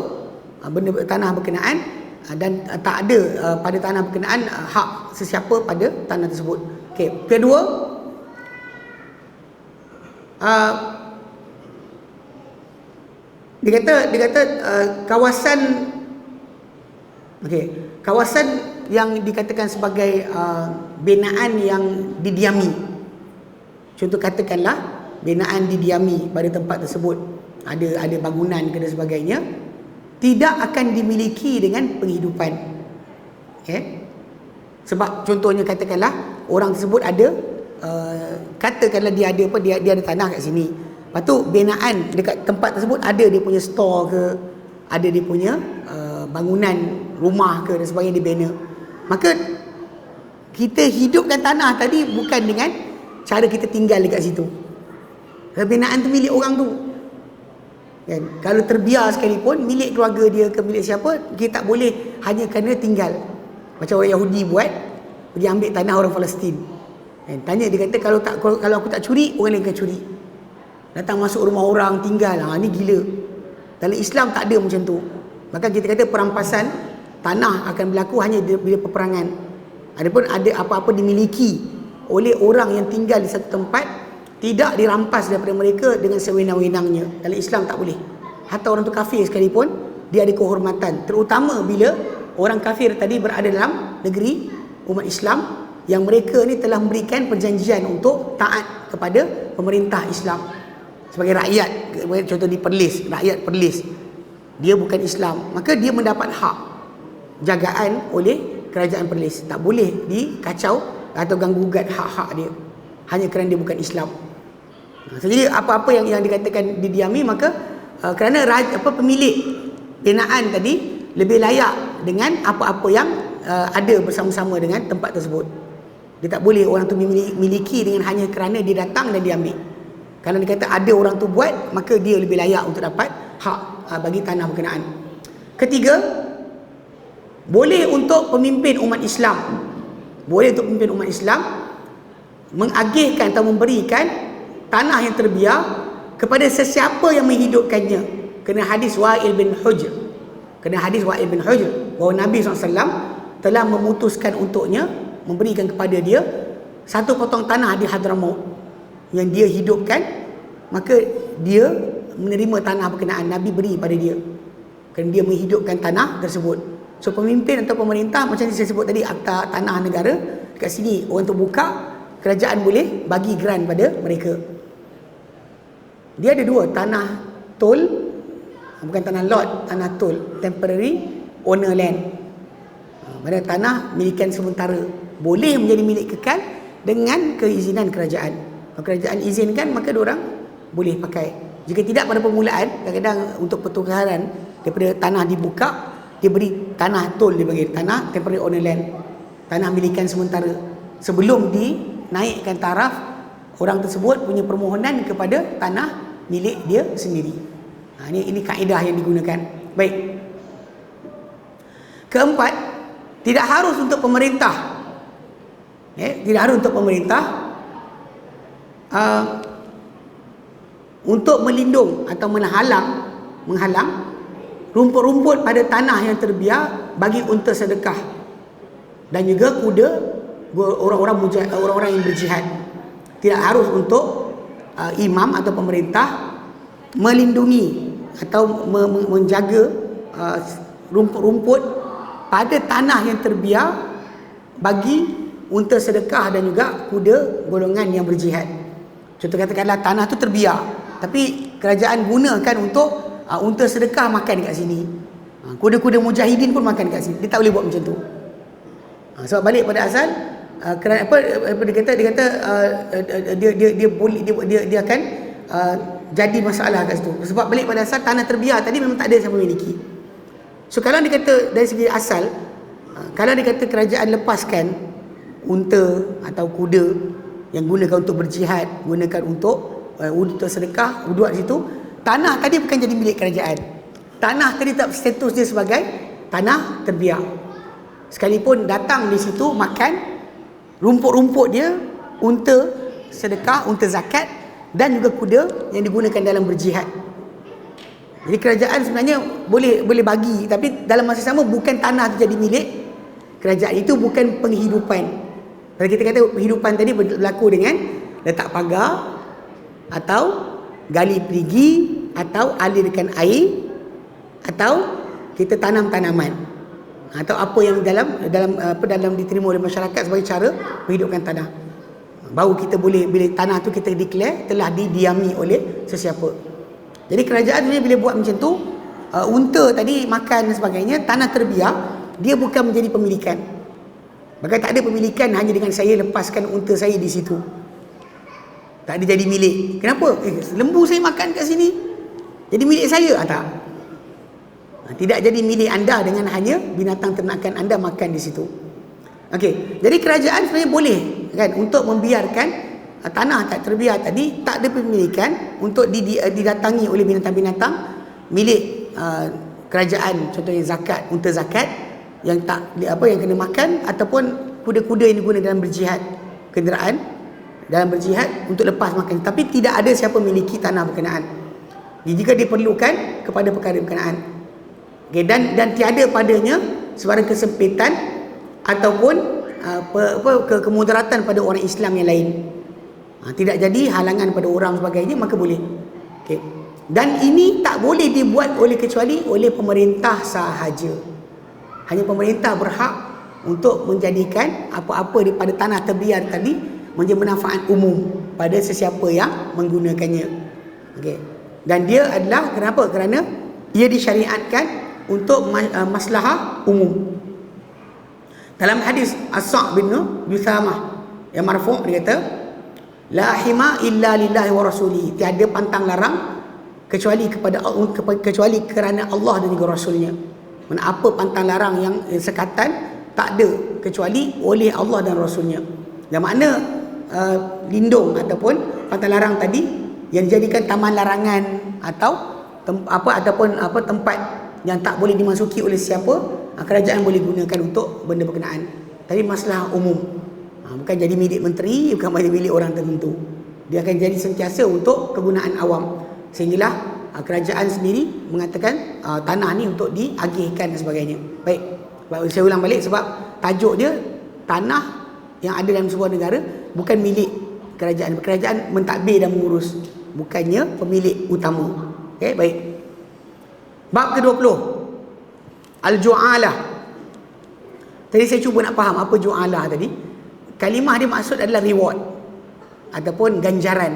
benda tanah berkenaan, dan tak ada pada tanah berkenaan hak sesiapa pada tanah tersebut. Okey. Kedua, dia kata kawasan yang dikatakan sebagai binaan yang didiami. Contoh katakanlah binaan didiami pada tempat tersebut, ada bangunan dan sebagainya, tidak akan dimiliki dengan penghidupan. Okay? Sebab contohnya katakanlah orang tersebut ada katakanlah dia ada tanah kat sini. Lepas tu binaan dekat tempat tersebut ada dia punya store ke, ada dia punya bangunan rumah ke dan sebagainya, dia bina. Maka kita hidupkan tanah tadi bukan dengan cara kita tinggal dekat situ. Binaan tu milik orang tu. Kan? Kalau terbiar sekalipun, milik keluarga dia ke milik siapa, kita tak boleh hanya kerana tinggal. Macam orang Yahudi buat, pergi ambil tanah orang Palestin. Tanya, dia kata kalau aku tak curi, orang lain akan curi. Datang masuk rumah orang, tinggal. Ni gila. Dalam Islam tak ada macam tu. Maka kita kata perampasan tanah akan berlaku hanya bila peperangan. Adapun ada apa-apa dimiliki oleh orang yang tinggal di satu tempat, tidak dirampas daripada mereka dengan sewenang-wenangnya. Dalam Islam tak boleh. Hatta orang tu kafir sekalipun, dia ada kehormatan. Terutama bila orang kafir tadi berada dalam negeri umat Islam, yang mereka ni telah memberikan perjanjian untuk taat kepada pemerintah Islam sebagai rakyat. Contoh di Perlis, rakyat Perlis, dia bukan Islam, maka dia mendapat hak jagaan oleh kerajaan Perlis. Tak boleh dikacau atau ganggu gugat hak-hak dia hanya kerana dia bukan Islam. Jadi apa-apa yang dikatakan didiami, maka kerana pemilik binaan tadi lebih layak dengan apa-apa yang ada bersama-sama dengan tempat tersebut. Dia tak boleh orang tu miliki dengan hanya kerana dia datang dan dia ambil. Kalau dia kata ada orang tu buat, maka dia lebih layak untuk dapat hak bagi tanah berkenaan. Ketiga, boleh untuk pemimpin umat Islam, mengagihkan atau memberikan tanah yang terbiar kepada sesiapa yang menghidupkannya. Kena hadis Wa'il bin Hujr. Bahawa Nabi SAW telah memutuskan untuknya memberikan kepada dia satu potong tanah di Hadramaut yang dia hidupkan, maka dia menerima tanah berkenaan, Nabi beri pada dia kerana dia menghidupkan tanah tersebut. So pemimpin atau pemerintah, macam yang saya sebut tadi, akta tanah negara, dekat sini orang tu buka, kerajaan boleh bagi grant pada mereka. Dia ada dua, tanah tol, bukan tanah lot, tanah tol, temporary owner land. Mana tanah milikan sementara, boleh menjadi milik kekal dengan keizinan kerajaan. Kalau kerajaan izinkan, maka diorang boleh pakai. Jika tidak pada permulaan, kadang-kadang untuk pertukaran daripada tanah dibuka, dia beri tanah tol, dia bagi tanah temporary owner land, tanah milikan sementara. Sebelum dinaikkan taraf, orang tersebut punya permohonan kepada tanah milik dia sendiri. Ini kaedah yang digunakan. Baik. Keempat, tidak harus untuk pemerintah. Tidak harus untuk pemerintah untuk melindung atau menghalang rumput-rumput pada tanah yang terbiar bagi unta sedekah dan juga kuda orang-orang yang berjihad. Tidak harus untuk imam atau pemerintah melindungi atau menjaga rumput-rumput pada tanah yang terbiar bagi unta sedekah dan juga kuda golongan yang berjihad. Contoh katakanlah tanah tu terbiar, tapi kerajaan gunakan untuk unta sedekah makan dekat sini. Kuda-kuda mujahidin pun makan dekat sini. Dia tak boleh buat macam tu. Sebab balik pada asal, kerana apa dia kata dia akan jadi masalah kat situ. Sebab balik pada asal tanah terbiar tadi memang tak ada siapa memiliki. So kalau dia kata dari segi asal, kalau dia kata kerajaan lepaskan unta atau kuda yang gunakan untuk berjihad, gunakan untuk sedekah, duduk di situ, tanah tadi bukan jadi milik kerajaan. Tanah tadi tak status dia sebagai tanah terbiar. Sekalipun datang di situ makan rumput-rumput dia, unta sedekah, unta zakat dan juga kuda yang digunakan dalam berjihad. Jadi kerajaan sebenarnya boleh bagi, tapi dalam masa sama bukan tanah tu jadi milik kerajaan. Itu bukan penghidupan. Kalau kita kata penghidupan tadi berlaku dengan letak pagar atau gali perigi atau alirkan air atau kita tanam tanaman atau apa yang dalam diterima oleh masyarakat sebagai cara menghidupkan tanah. Baru kita boleh, bila tanah tu kita declare telah didiami oleh sesiapa. Jadi kerajaan sebenarnya bila buat macam tu, unta tadi makan dan sebagainya, tanah terbiar, dia bukan menjadi pemilikan. Bahkan tak ada pemilikan hanya dengan saya lepaskan unta saya di situ. Tak ada jadi milik. Kenapa? Lembu saya makan kat sini, jadi milik saya? Tak. Tidak jadi milik anda dengan hanya binatang ternakan anda makan di situ. Okey, jadi kerajaan sebenarnya boleh kan untuk membiarkan tanah tak terbiar tadi tak ada pemilikan untuk didatangi oleh binatang-binatang milik kerajaan, contohnya zakat, unta zakat yang yang kena makan ataupun kuda-kuda yang digunakan dalam berjihad, kenderaan dalam berjihad untuk lepas makan, tapi tidak ada siapa miliki tanah berkenaan. Jika diperlukan kepada perkara berkenaan. Okay, dan tiada padanya sebarang kesempitan ataupun kemudaratan pada orang Islam yang lain. Tidak jadi halangan pada orang sebagainya, maka boleh. Okay. Dan ini tak boleh dibuat kecuali oleh pemerintah sahaja. Hanya pemerintah berhak untuk menjadikan apa-apa daripada tanah terbiar tadi menjadi manfaat umum pada sesiapa yang menggunakannya. Okay. Dan dia adalah kenapa? Kerana ia disyariatkan untuk maslahah umum. Dalam hadis As-Sa' bin Juthamah yang marfu' dia kata, la hima illa lillahi wa rasulihi, tiada pantang larang kecuali kerana Allah dan juga Rasulnya. Mana apa pantang larang yang sekatan tak ada kecuali oleh Allah dan Rasulnya. Yang makna lindung ataupun pantang larang tadi yang dijadikan taman larangan atau tempat yang tak boleh dimasuki oleh siapa, kerajaan boleh gunakan untuk benda berkenaan. Tadi masalah umum. Bukan jadi milik menteri, bukan jadi milik orang tertentu. Dia akan jadi sentiasa untuk kegunaan awam. Sehinggalah kerajaan sendiri mengatakan tanah ni untuk diagihkan dan sebagainya. Baik, saya ulang balik sebab tajuk dia tanah yang ada dalam sebuah negara bukan milik kerajaan. Kerajaan mentadbir dan mengurus, bukannya pemilik utama. Okey, baik. Bab ke-20, Al-Ju'alah. Tadi saya cuba nak faham apa Ju'alah tadi. Kalimah dia maksud adalah reward ataupun ganjaran.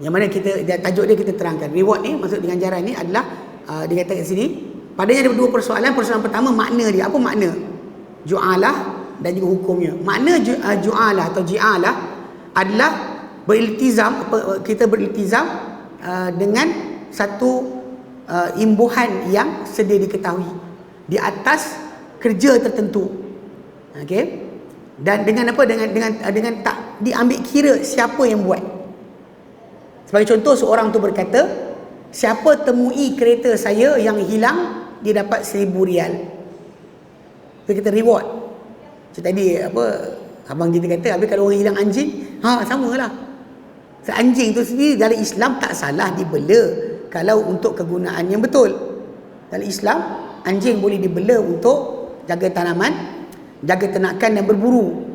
Yang mana tajuk dia kita terangkan. Reward ni, maksud ganjaran ni adalah dia kata kat sini, padanya ada dua persoalan. Persoalan pertama, makna dia. Apa makna Ju'alah dan juga hukumnya? Makna Ju'alah atau Ji'alah adalah beriltizam, kita beriltizam dengan satu imbuhan yang sedia diketahui di atas kerja tertentu. Okey. Dan dengan apa, dengan tak diambil kira siapa yang buat. Sebagai contoh, seorang tu berkata, siapa temui kereta saya yang hilang, dia dapat 1,000 rial. Itu kita reward. Macam tadi apa abang kita kata, habis kalau orang hilang anjing, samalah. So, anjing tu sendiri dalam Islam tak salah dibela kalau untuk kegunaan yang betul. Dalam Islam, anjing boleh dibela untuk jaga tanaman, jaga ternakan dan berburu.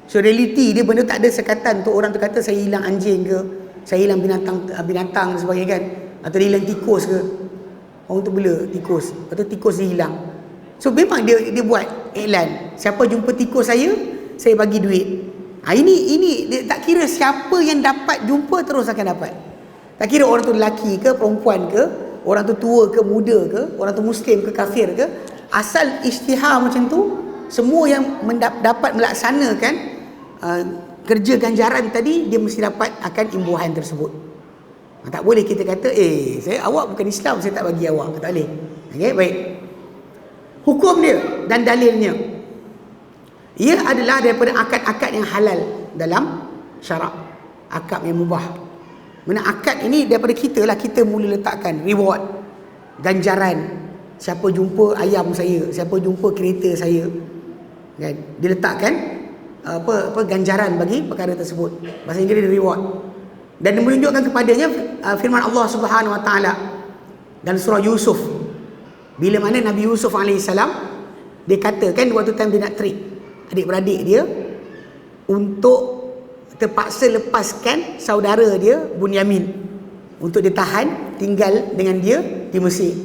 So reality dia, benda tak ada sekatan untuk orang tu kata saya hilang anjing ke, saya hilang binatang dan sebagainya kan, atau dia hilang tikus ke. Orang tu bela tikus, lepas tu tikus dia hilang. So memang dia buat iklan, siapa jumpa tikus saya bagi duit. Ini dia tak kira siapa yang dapat jumpa terus akan dapat. Tak kira orang tu lelaki ke, perempuan ke, orang tu tua ke, muda ke, orang tu muslim ke, kafir ke, asal isytihar macam tu, semua yang dapat melaksanakan kerja ganjaran tadi, dia mesti dapat akan imbuhan tersebut. Tak boleh kita kata awak bukan Islam, saya tak bagi awak. Tak boleh. Okey, baik. Hukum dia dan dalilnya, ia adalah daripada akad-akad yang halal dalam syarak, akad yang mubah. Mana akad ini daripada kita lah, kita mula letakkan reward, ganjaran. Siapa jumpa ayam saya, siapa jumpa kereta saya, kan, diletakkan apa ganjaran bagi perkara tersebut. Bahasa Inggeris reward. Dan menunjukkan kepadanya firman Allah Subhanahu Wa Taala dan surah Yusuf, bila mana Nabi Yusuf AS, dia katakan waktu time dia nak trick adik-beradik dia untuk terpaksa lepaskan saudara dia Bunyamin untuk ditahan tinggal dengan dia di Mesir.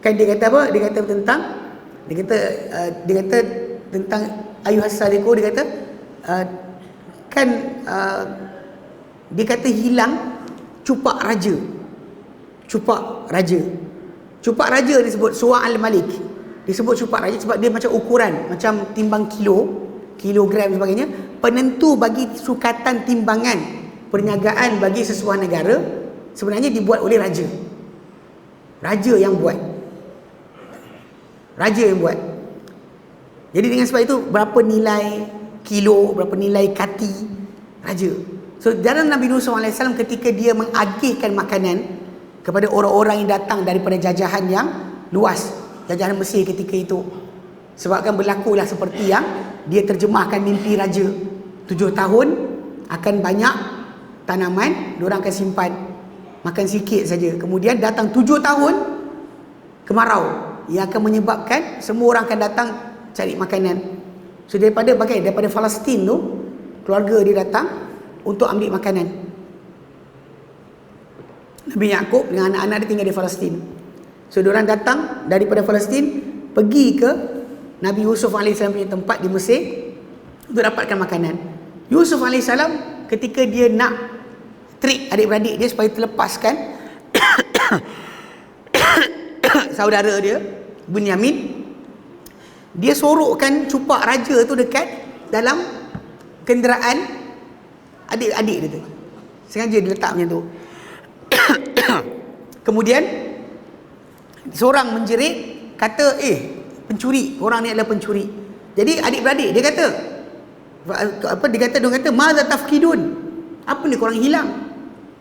Kan dia kata apa? Dia kata tentang ayuhas sadiqu, dia kata dia kata hilang cupak raja. Cupak raja disebut Suwa' al-Malik. Disebut cupak raja sebab dia macam ukuran, macam timbang kilogram sebagainya, penentu bagi sukatan timbangan perniagaan bagi sesebuah negara sebenarnya dibuat oleh raja. Raja yang buat. Jadi dengan sebab itu, berapa nilai kilo, berapa nilai kati, raja. So dalam Nabi Nuh SAW ketika dia mengagihkan makanan kepada orang-orang yang datang daripada jajahan yang luas, jajahan Mesir ketika itu, sebabkan berlakulah seperti yang dia terjemahkan mimpi raja. 7 tahun akan banyak tanaman, diorang akan simpan, makan sikit saja. Kemudian datang 7 tahun kemarau yang akan menyebabkan semua orang akan datang cari makanan. So daripada Palestin tu, keluarga dia datang untuk ambil makanan. Nabi Yaqub dengan anak-anak dia tinggal di Palestin. So diorang datang daripada Palestin pergi ke Nabi Yusuf AS punya tempat di Mesir untuk dapatkan makanan. Yusuf AS ketika dia nak trik adik-beradik dia supaya terlepaskan saudara dia Bunyamin, dia sorokkan cupak raja tu dekat dalam kenderaan adik-adik dia tu. Sengaja dia letak macam tu. Kemudian seorang menjerit kata, pencuri, orang ni adalah pencuri. Jadi adik-beradik dia kata dia kata madza tafkidun, apa ni korang hilang?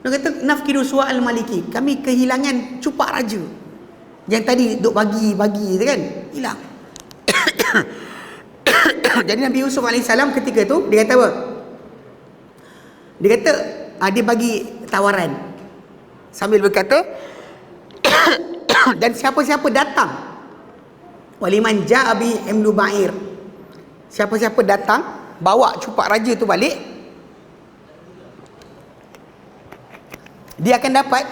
Dia kata nafkidu Suwa' al-Maliki, kami kehilangan cupak raja yang tadi duk bagi tu kan, hilang. Jadi Nabi Yusuf AS ketika tu dia kata apa? Dia kata dia bagi tawaran sambil berkata dan siapa-siapa datang, waliman ja'a bi imlu ba'ir, siapa-siapa datang bawa cupak raja tu balik, dia akan dapat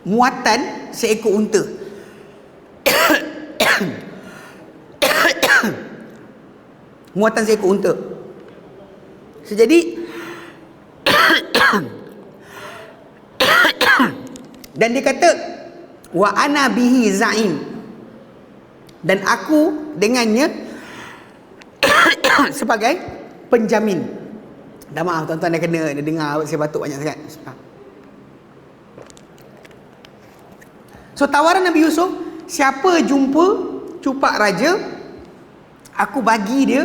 muatan seekor unta. Muatan seekor unta. So, jadi dan dia kata wa ana bihi za'im, dan aku dengannya sebagai penjamin. Dah maaf tuan-tuan dah kena, dah dengar saya batuk banyak sangat. So tawaran Nabi Yusuf, siapa jumpa cupak raja, aku bagi dia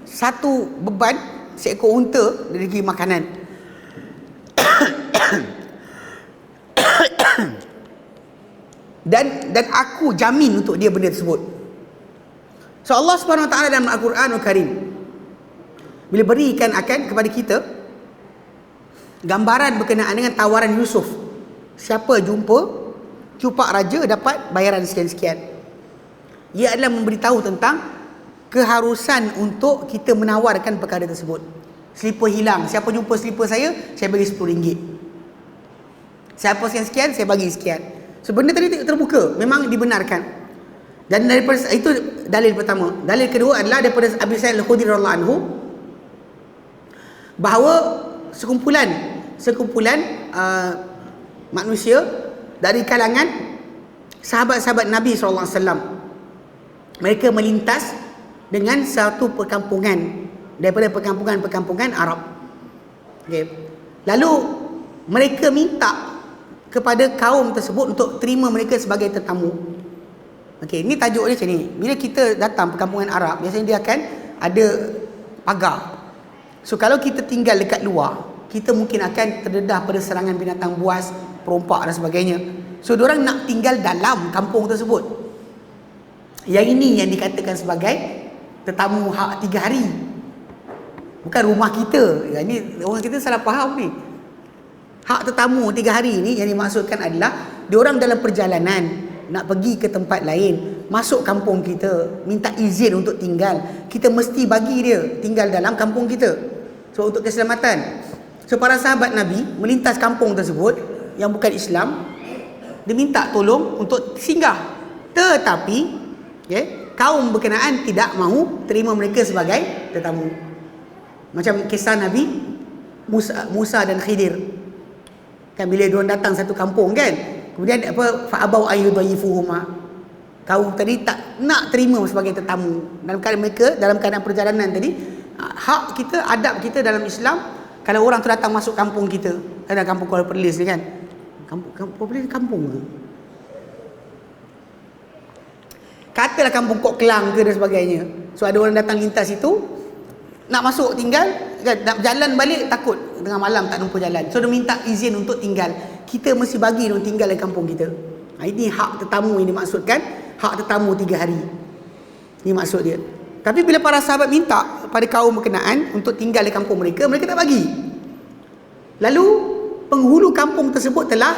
satu beban seekor unta dari segi makanan. dan aku jamin untuk dia benda tersebut. So Allah Subhanahu Wa Taala dalam Al-Quranul Karim bila berikan akan kepada kita gambaran berkenaan dengan tawaran Yusuf, siapa jumpa cupak raja dapat bayaran sekian-sekian. Ia adalah memberitahu tentang keharusan untuk kita menawarkan perkara tersebut. Selipar hilang, siapa jumpa selipar saya bagi RM10. Siapa sekian-sekian, saya bagi sekian. So benda tadi terbuka, memang dibenarkan. Dan daripada itu dalil pertama. Dalil kedua adalah daripada Abu Sa'id Al-Khudri radhiyallahu anhu, bahawa sekumpulan manusia dari kalangan sahabat-sahabat Nabi SAW, mereka melintas dengan satu perkampungan daripada perkampungan Arab. Okay. Lalu mereka minta kepada kaum tersebut untuk terima mereka sebagai tetamu. Okey, ini tajuk dia macam ni. Bila kita datang perkampungan Arab, biasanya dia akan ada pagar. So kalau kita tinggal dekat luar, kita mungkin akan terdedah pada serangan binatang buas, perompak dan sebagainya. So diorang nak tinggal dalam kampung tersebut. Yang ini yang dikatakan sebagai tetamu hak 3 hari. Bukan rumah kita. Ini orang kita salah faham ni. Hak tetamu 3 hari ni yang dimaksudkan adalah diorang dalam perjalanan nak pergi ke tempat lain, masuk kampung kita, minta izin untuk tinggal, kita mesti bagi dia tinggal dalam kampung kita. So untuk keselamatan. So para sahabat Nabi melintas kampung tersebut yang bukan Islam, dia minta tolong untuk singgah. Tetapi kaum berkenaan tidak mahu terima mereka sebagai tetamu. Macam kisah Nabi Musa dan Khidir. Kan bila diorang datang satu kampung kan, kemudian fa'abau ayyudayyifuhuma, kaum tadi tak nak terima sebagai tetamu. Dalam keadaan perjalanan tadi, hak kita, adab kita dalam Islam, kalau orang tu datang masuk kampung kita, ada kampung Kuala Perlis ni kan, kampung ke? Katalah kampung Kok Kelang ke dan sebagainya. So ada orang datang lintas itu, nak masuk tinggal, nak jalan balik takut tengah malam tak nampak jalan. So dia minta izin untuk tinggal. Kita mesti bagi dia tinggal di kampung kita. Ini hak tetamu yang dimaksudkan, hak tetamu 3 hari. Ini maksud dia. Tapi bila para sahabat minta pada kaum berkenaan untuk tinggal di kampung mereka, mereka tak bagi. Lalu penghulu kampung tersebut telah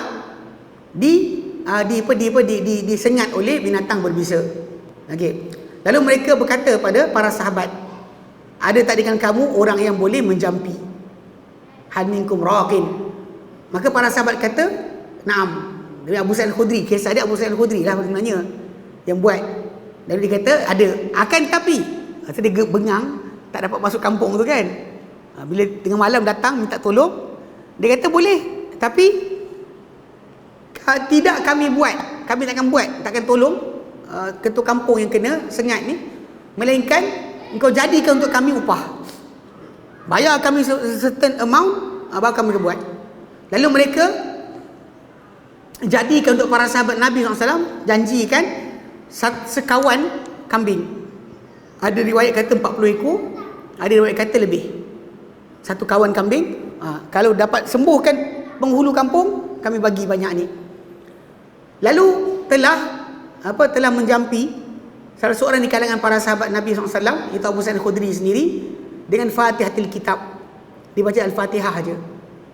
disengat oleh binatang berbisa. Okey. Lalu mereka berkata pada para sahabat, ada tak dengan kamu orang yang boleh menjampi? Hal minkum raqin. Maka para sahabat kata, "Naam." Dari Abu Sa'id Al-Khudri, kisah dia Abu Sa'id Al-Khudri lah sebenarnya yang buat. Lalu dia kata, "Ada." Akan tapi dia bengang, tak dapat masuk kampung tu kan. Bila tengah malam datang minta tolong, dia kata, "Boleh, tapi tidak kami buat. Kami takkan buat, takkan tolong ketua kampung yang kena sengat ni, melainkan engkau jadikan untuk kami upah. Bayar kami certain amount, baru kami buat." Lalu mereka jadikan untuk para sahabat Nabi SAW, janjikan sekawan kambing. Ada riwayat kata 40 ekor, ada riwayat kata lebih. Satu kawan kambing, kalau dapat sembuhkan penghulu kampung, kami bagi banyak ni. Lalu telah menjampi salah seorang di kalangan para sahabat Nabi SAW, iaitu Abu Sa'id Al-Khudri sendiri, dengan Fatihatul Kitab. Dibaca Al-Fatihah aja.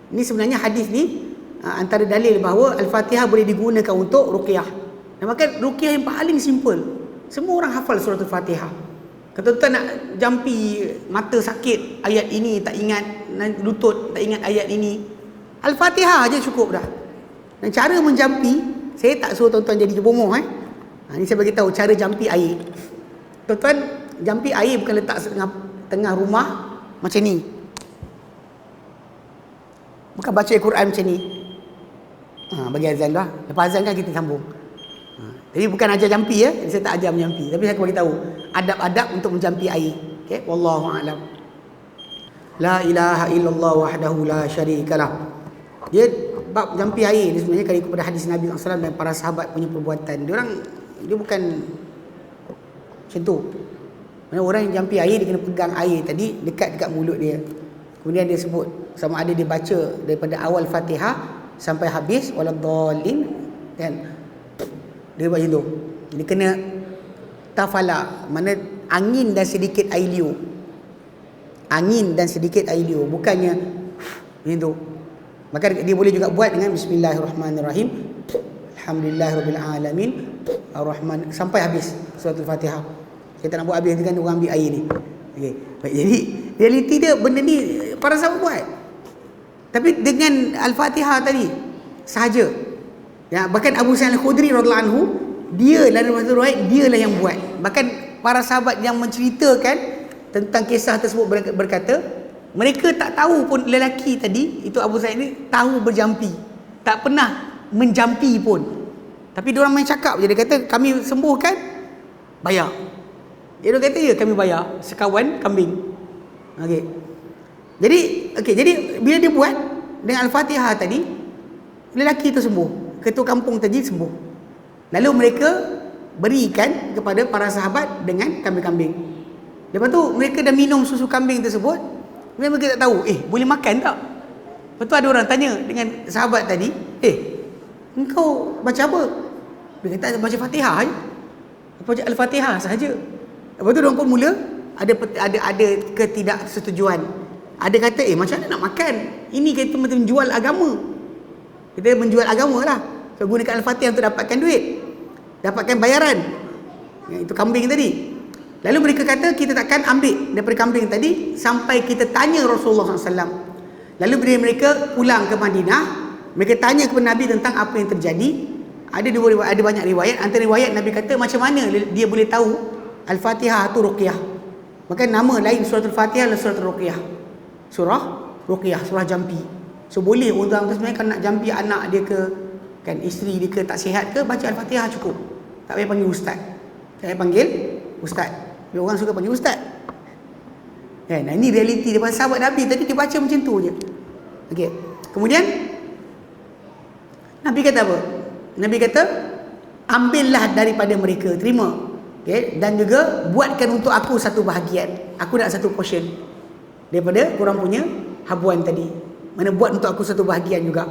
Ini sebenarnya hadis ni antara dalil bahawa Al-Fatihah boleh digunakan untuk ruqyah. Dan maka ruqyah yang paling simple. Semua orang hafal surah Al-Fatihah. Kalau tuan nak jampi mata sakit, ayat ini tak ingat, lutut tak ingat ayat ini, Al-Fatihah aja cukup dah. Dan cara menjampi, saya tak suruh tuan-tuan jadi jebomoh ini saya bagi tahu cara jampi air. Tuan-tuan, jampi air bukan letak tengah rumah macam ni. Bukan baca Al-Quran macam ni. Bagi azan dah. Lepas azan kan kita sambung. Jadi bukan ajar jampi ya. Saya tak ajar menjampi. Tapi saya bagi tahu adab-adab untuk menjampi air. Okey, wallahu a'lam. La ilaha illallah wahdahu la syarikalah. Dia bab jampi air dia sebenarnya kalau ikut pada hadis Nabi SAW dan para sahabat punya perbuatan. Dia bukan macam tu. Mana orang yang jampi air dia kena pegang air tadi dekat mulut dia. Kemudian dia sebut sama ada dia baca daripada awal Fatihah sampai habis waladhdallin, kan. Dia buat macam tu. Dia kena tafala, mana angin dan sedikit air liur. Angin dan sedikit air liur, bukannya macam tu. Maka dia boleh juga buat dengan bismillahirrahmanirrahim, alhamdulillahirabbil alamin, arrahman sampai habis surah Al-Fatihah. Saya tak nak buat habis kan orang ambil air ni. Okey. Jadi realiti dia benda ni para sahabat buat. Tapi dengan Al-Fatihah tadi sahaja. Ya, bahkan Abu Sa'id Al-Khudri radhiyallahu anhu, dia dalam riwayat dialah yang buat. Bahkan para sahabat yang menceritakan tentang kisah tersebut berkata, mereka tak tahu pun lelaki tadi, itu Abu Sa'id ni tahu berjampi. Tak pernah menjampi pun. Tapi diorang main cakap je. Dia kata, kami sembuhkan, bayar. Dia kata, ya kami bayar sekawan kambing. Okey. Jadi bila dia buat dengan Al-Fatihah tadi, lelaki tu sembuh. Ketua kampung tadi sembuh. Lalu mereka berikan kepada para sahabat dengan kambing-kambing. Lepas tu mereka dah minum susu kambing tersebut. Mereka tak tahu, boleh makan tak? Lepas tu ada orang tanya dengan sahabat tadi, engkau baca apa? Dia kata baca Fatihah je. Baca Al-Fatihah sahaja. Lepas tu orang pun mula ada ketidaksetujuan. Ada kata, macam mana nak makan? Ini kita menjual agama. Kita menjual agama lah. So, gunakan Al-Fatihah untuk dapatkan duit, dapatkan bayaran. Itu kambing tadi. Lalu mereka kata, kita takkan ambil daripada kambing tadi sampai kita tanya Rasulullah SAW. Lalu bila mereka pulang ke Madinah, mereka tanya kepada Nabi tentang apa yang terjadi. Ada banyak riwayat. Antara riwayat Nabi kata, macam mana dia boleh tahu Al-Fatihah itu Ruqyah. Maka nama lain surah Al-Fatihah adalah surah Ruqyah. Surah Ruqyah, surah jampi. So boleh orang tu sebenarnya kalau nak jampi anak dia ke, kan, isteri dia ke tak sihat ke, baca Al-Fatihah cukup. Tak payah panggil ustaz. Tak payah panggil ustaz. Dia orang suka panggil ustaz. Kan, ini realiti daripada sahabat Nabi tadi, dia baca macam tu je. Okey. Kemudian Nabi kata apa? Nabi kata, ambillah daripada mereka, terima. Okey, dan juga buatkan untuk aku satu bahagian. Aku nak satu portion daripada korang punya habuan tadi. Mana buat untuk aku satu bahagian juga.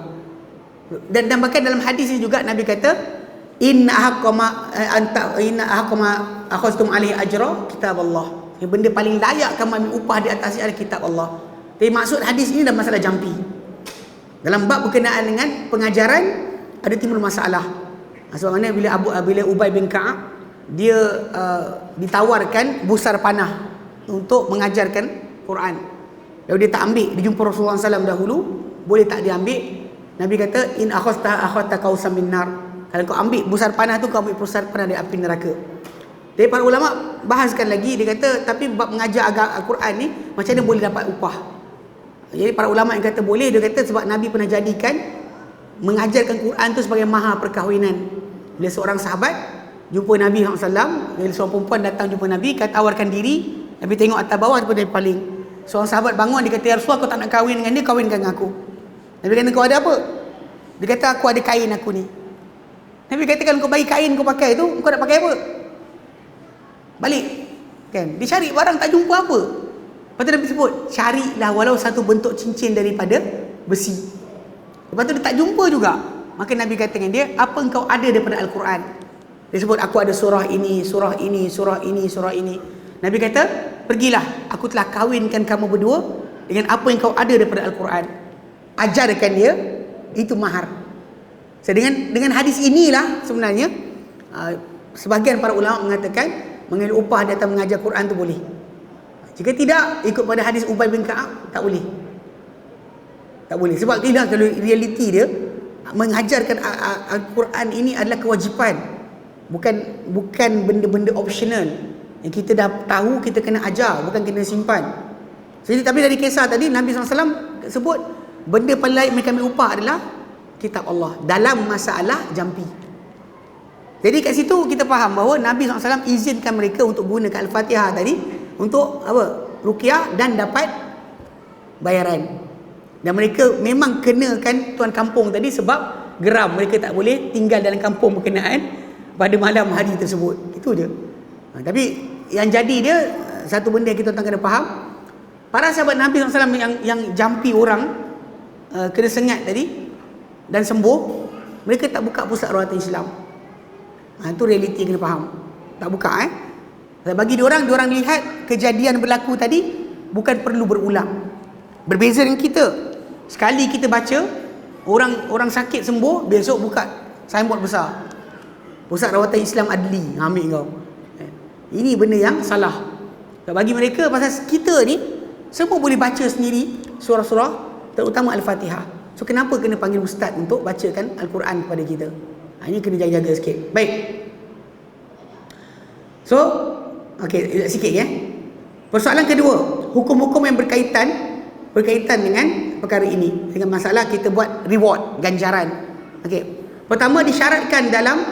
Dan bahkan dalam hadis ini juga Nabi kata, inna ahqama akhadtum alaihi ajra kitab Allah. Yang benda paling layak kamu ambil upah di atas adalah kitab Allah. Tapi maksud hadis ini dalam masalah jampi. Dalam bab berkenaan dengan pengajaran ada timbul masalah. Sebab mana bila Ubay bin Ka'ab dia ditawarkan busar panah untuk mengajarkan Quran. Lalu dia tak ambil, dia jumpa Rasulullah SAW dahulu, boleh tak dia ambil? Nabi kata, in akhadta qausam min nar. Kalau kau ambil busar panah tu, kau ambil busar panah dari api neraka. Tapi para ulama bahaskan lagi, dia kata, tapi bab mengajar Al-Quran ni, macam mana boleh dapat upah? Jadi para ulama yang kata boleh, dia kata sebab Nabi pernah jadikan mengajarkan Quran tu sebagai mahar perkahwinan. Bila seorang sahabat jumpa Nabi SAW, bila seorang perempuan datang jumpa Nabi, kata tawarkan diri, Nabi tengok atas bawah daripada paling. Seorang sahabat bangun, dia kata, ya Rasulullah, kau tak nak kahwin dengan dia, kahwinkan dengan aku. Nabi kata, kau ada apa? Dia kata, aku ada kain aku ni. Nabi kata, kalau kau bagi kain kau pakai tu, kau nak pakai apa? Balik. Kan? Dia cari barang tak jumpa apa. Lepas tu Nabi sebut, carilah walau satu bentuk cincin daripada besi. Lepas tu dia tak jumpa juga. Maka Nabi kata dengan dia, apa engkau ada daripada Al-Quran? Dia sebut, aku ada surah ini, surah ini, surah ini, surah ini. Nabi kata, pergilah, aku telah kahwinkan kamu berdua dengan apa yang kau ada daripada Al-Quran. Ajarkan dia, itu mahar. So, dengan hadis inilah sebenarnya sebahagian para ulama mengatakan mengambil upah datang mengajar Quran tu boleh. Jika tidak, ikut pada hadis Ubay bin Ka'ab, tak boleh. Tak boleh. Sebab tidak, kalau realiti dia, mengajarkan Al-Quran ini adalah kewajipan. Bukan benda-benda optional. Yang kita dah tahu, kita kena ajar, bukan kena simpan. Jadi, tapi dari kisah tadi, Nabi SAW sebut, benda paling layak mereka ambil upah adalah kitab Allah dalam masalah jampi. Jadi kat situ kita faham bahawa Nabi SAW izinkan mereka untuk gunakan Al-Fatihah tadi untuk apa? Ruqyah dan dapat bayaran. Dan mereka memang kenakan tuan kampung tadi sebab geram, mereka tak boleh tinggal dalam kampung berkenaan pada malam hari tersebut. Itu je. Tapi yang jadi dia, satu benda yang kita kena faham, para sahabat Nabi SAW yang jampi orang kena sengat tadi dan sembuh, mereka tak buka pusat rawatan Islam. Itu realiti yang kena faham. Tak buka bagi diorang lihat kejadian berlaku tadi bukan perlu berulang. Berbeza dengan kita. Sekali kita baca orang sakit sembuh, besok buka signboard besar, Pusat Rawatan Islam Adli, ambil kau. Ini benda yang salah. Bagi mereka, pasal kita ni semua boleh baca sendiri surah-surah, terutama Al-Fatihah. So kenapa kena panggil ustaz untuk bacakan Al-Quran kepada kita? Ini kena jaga-jaga sikit. Baik. So, okey, sikit ya. Persoalan kedua, hukum-hukum yang berkaitan dengan perkara ini, dengan masalah kita buat reward, ganjaran. Okey. Pertama, disyaratkan dalam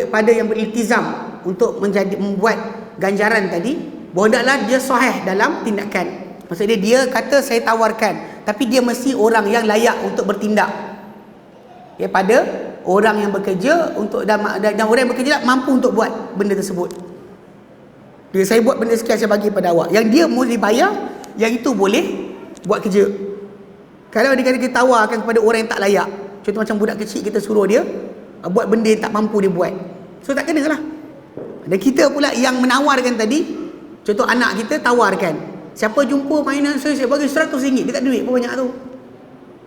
pada yang beriltizam untuk membuat ganjaran tadi, hendaklah dia sahih dalam tindakan. Maksudnya dia kata saya tawarkan, tapi dia mesti orang yang layak untuk bertindak. Ya, pada orang yang bekerja dan orang yang bekerja mampu untuk buat benda tersebut. Dia, saya buat benda sekian, saya bagi pada awak. Yang dia boleh bayar, yang itu boleh buat kerja. Kalau dia kata kita tawarkan kepada orang yang tak layak, contoh macam budak kecil, kita suruh dia buat benda yang tak mampu dia buat, so tak kena lah. Dan kita pula yang menawarkan tadi, contoh anak kita tawarkan, siapa jumpa mainan saya bagi RM100, dia tak duit berapa banyak tu.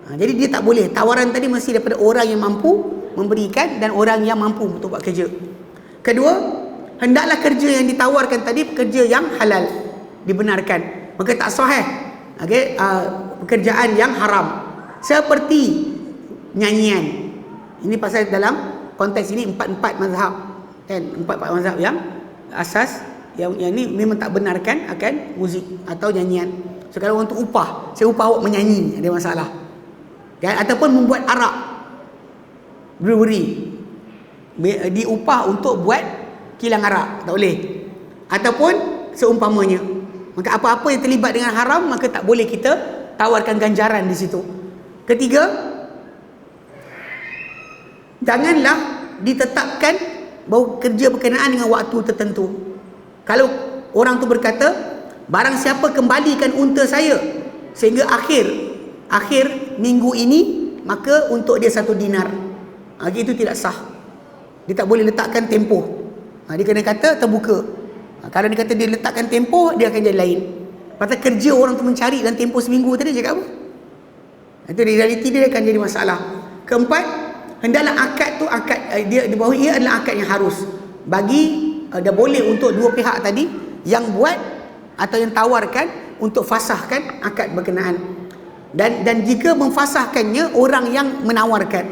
Jadi dia tak boleh. Tawaran tadi mesti daripada orang yang mampu memberikan dan orang yang mampu untuk buat kerja. Kedua, hendaklah kerja yang ditawarkan tadi pekerja yang halal, dibenarkan. Maka tak sahih pekerjaan yang haram, seperti nyanyian. Ini pasal dalam konteks ini empat mazhab, kan? Empat mazhab yang asas yang ini memang tak benarkan akan muzik atau nyanyian. So kalau untuk upah, saya upah awak menyanyi, ada masalah. Kan? Ataupun membuat arak, brewery, diupah untuk buat kilang arak, tak boleh. Ataupun seumpamanya. Maka apa-apa yang terlibat dengan haram, maka tak boleh kita tawarkan ganjaran di situ. Ketiga, janganlah ditetapkan bahawa kerja berkenaan dengan waktu tertentu. Kalau orang tu berkata, barang siapa kembalikan unta saya sehingga akhir minggu ini, maka untuk dia 1 dinar. Itu tidak sah. Dia tak boleh letakkan tempoh. Dia kena kata terbuka. Kalau dia kata dia letakkan tempoh, dia akan jadi lain. Pasal kerja orang tu mencari dan tempoh seminggu tadi cakap apa? Itu realiti dia akan jadi masalah. Keempat, hendaklah akad tu dia bahawa ia adalah akad yang harus. Dia boleh untuk dua pihak tadi yang buat atau yang tawarkan untuk fasahkan akad berkenaan. Dan jika memfasahkannya orang yang menawarkan,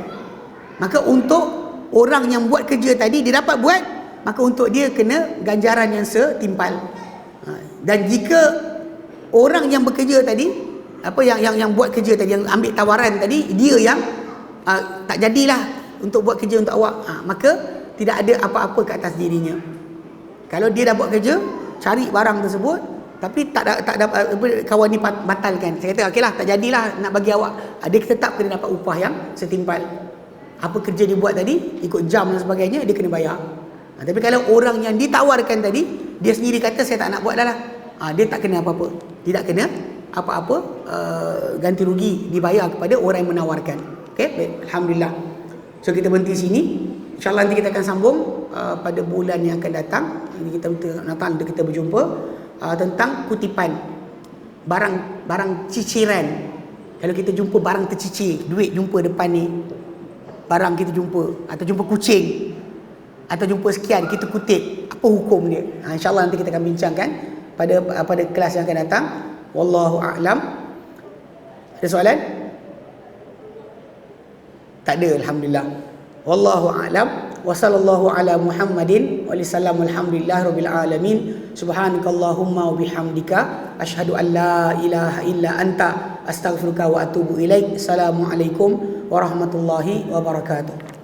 maka untuk orang yang buat kerja tadi dia dapat buat, maka untuk dia kena ganjaran yang setimpal. Dan jika orang yang bekerja tadi, yang buat kerja tadi, yang ambil tawaran tadi, dia yang tak jadilah untuk buat kerja untuk awak, maka tidak ada apa-apa ke atas dirinya. Kalau dia dah buat kerja, cari barang tersebut, tapi tak ada kawan ni batalkan, saya kata okeylah, tak jadilah nak bagi awak, dia tetap kena dapat upah yang setimpal. Apa kerja dia buat tadi, ikut jam dan sebagainya, dia kena bayar. Tapi kalau orang yang ditawarkan tadi, dia sendiri kata saya tak nak buat dah lah, dia tak kena apa-apa, tidak kena apa-apa ganti rugi dibayar kepada orang yang menawarkan. Okey, baik, alhamdulillah. So kita berhenti sini. InsyaAllah nanti kita akan sambung pada bulan yang akan datang. Ini kita Natal kita berjumpa tentang kutipan barang ciciran. Kalau kita jumpa barang tercicir, duit jumpa depan ni, barang kita jumpa, atau jumpa kucing, atau jumpa sekian, kita kutip, apa hukum dia? InsyaAllah nanti kita akan bincangkan pada kelas yang akan datang. Wallahu a'lam. Ada soalan? Tak ada, alhamdulillah. Wallahu a'lam. Wa sallallahu ala Muhammadin wa sallam, alhamdulillah rabbil alamin. Subhanakallahumma wa bihamdika asyhadu an la ilaha illa anta astaghfiruka wa atubu ilaik. Assalamualaikum warahmatullahi wabarakatuh.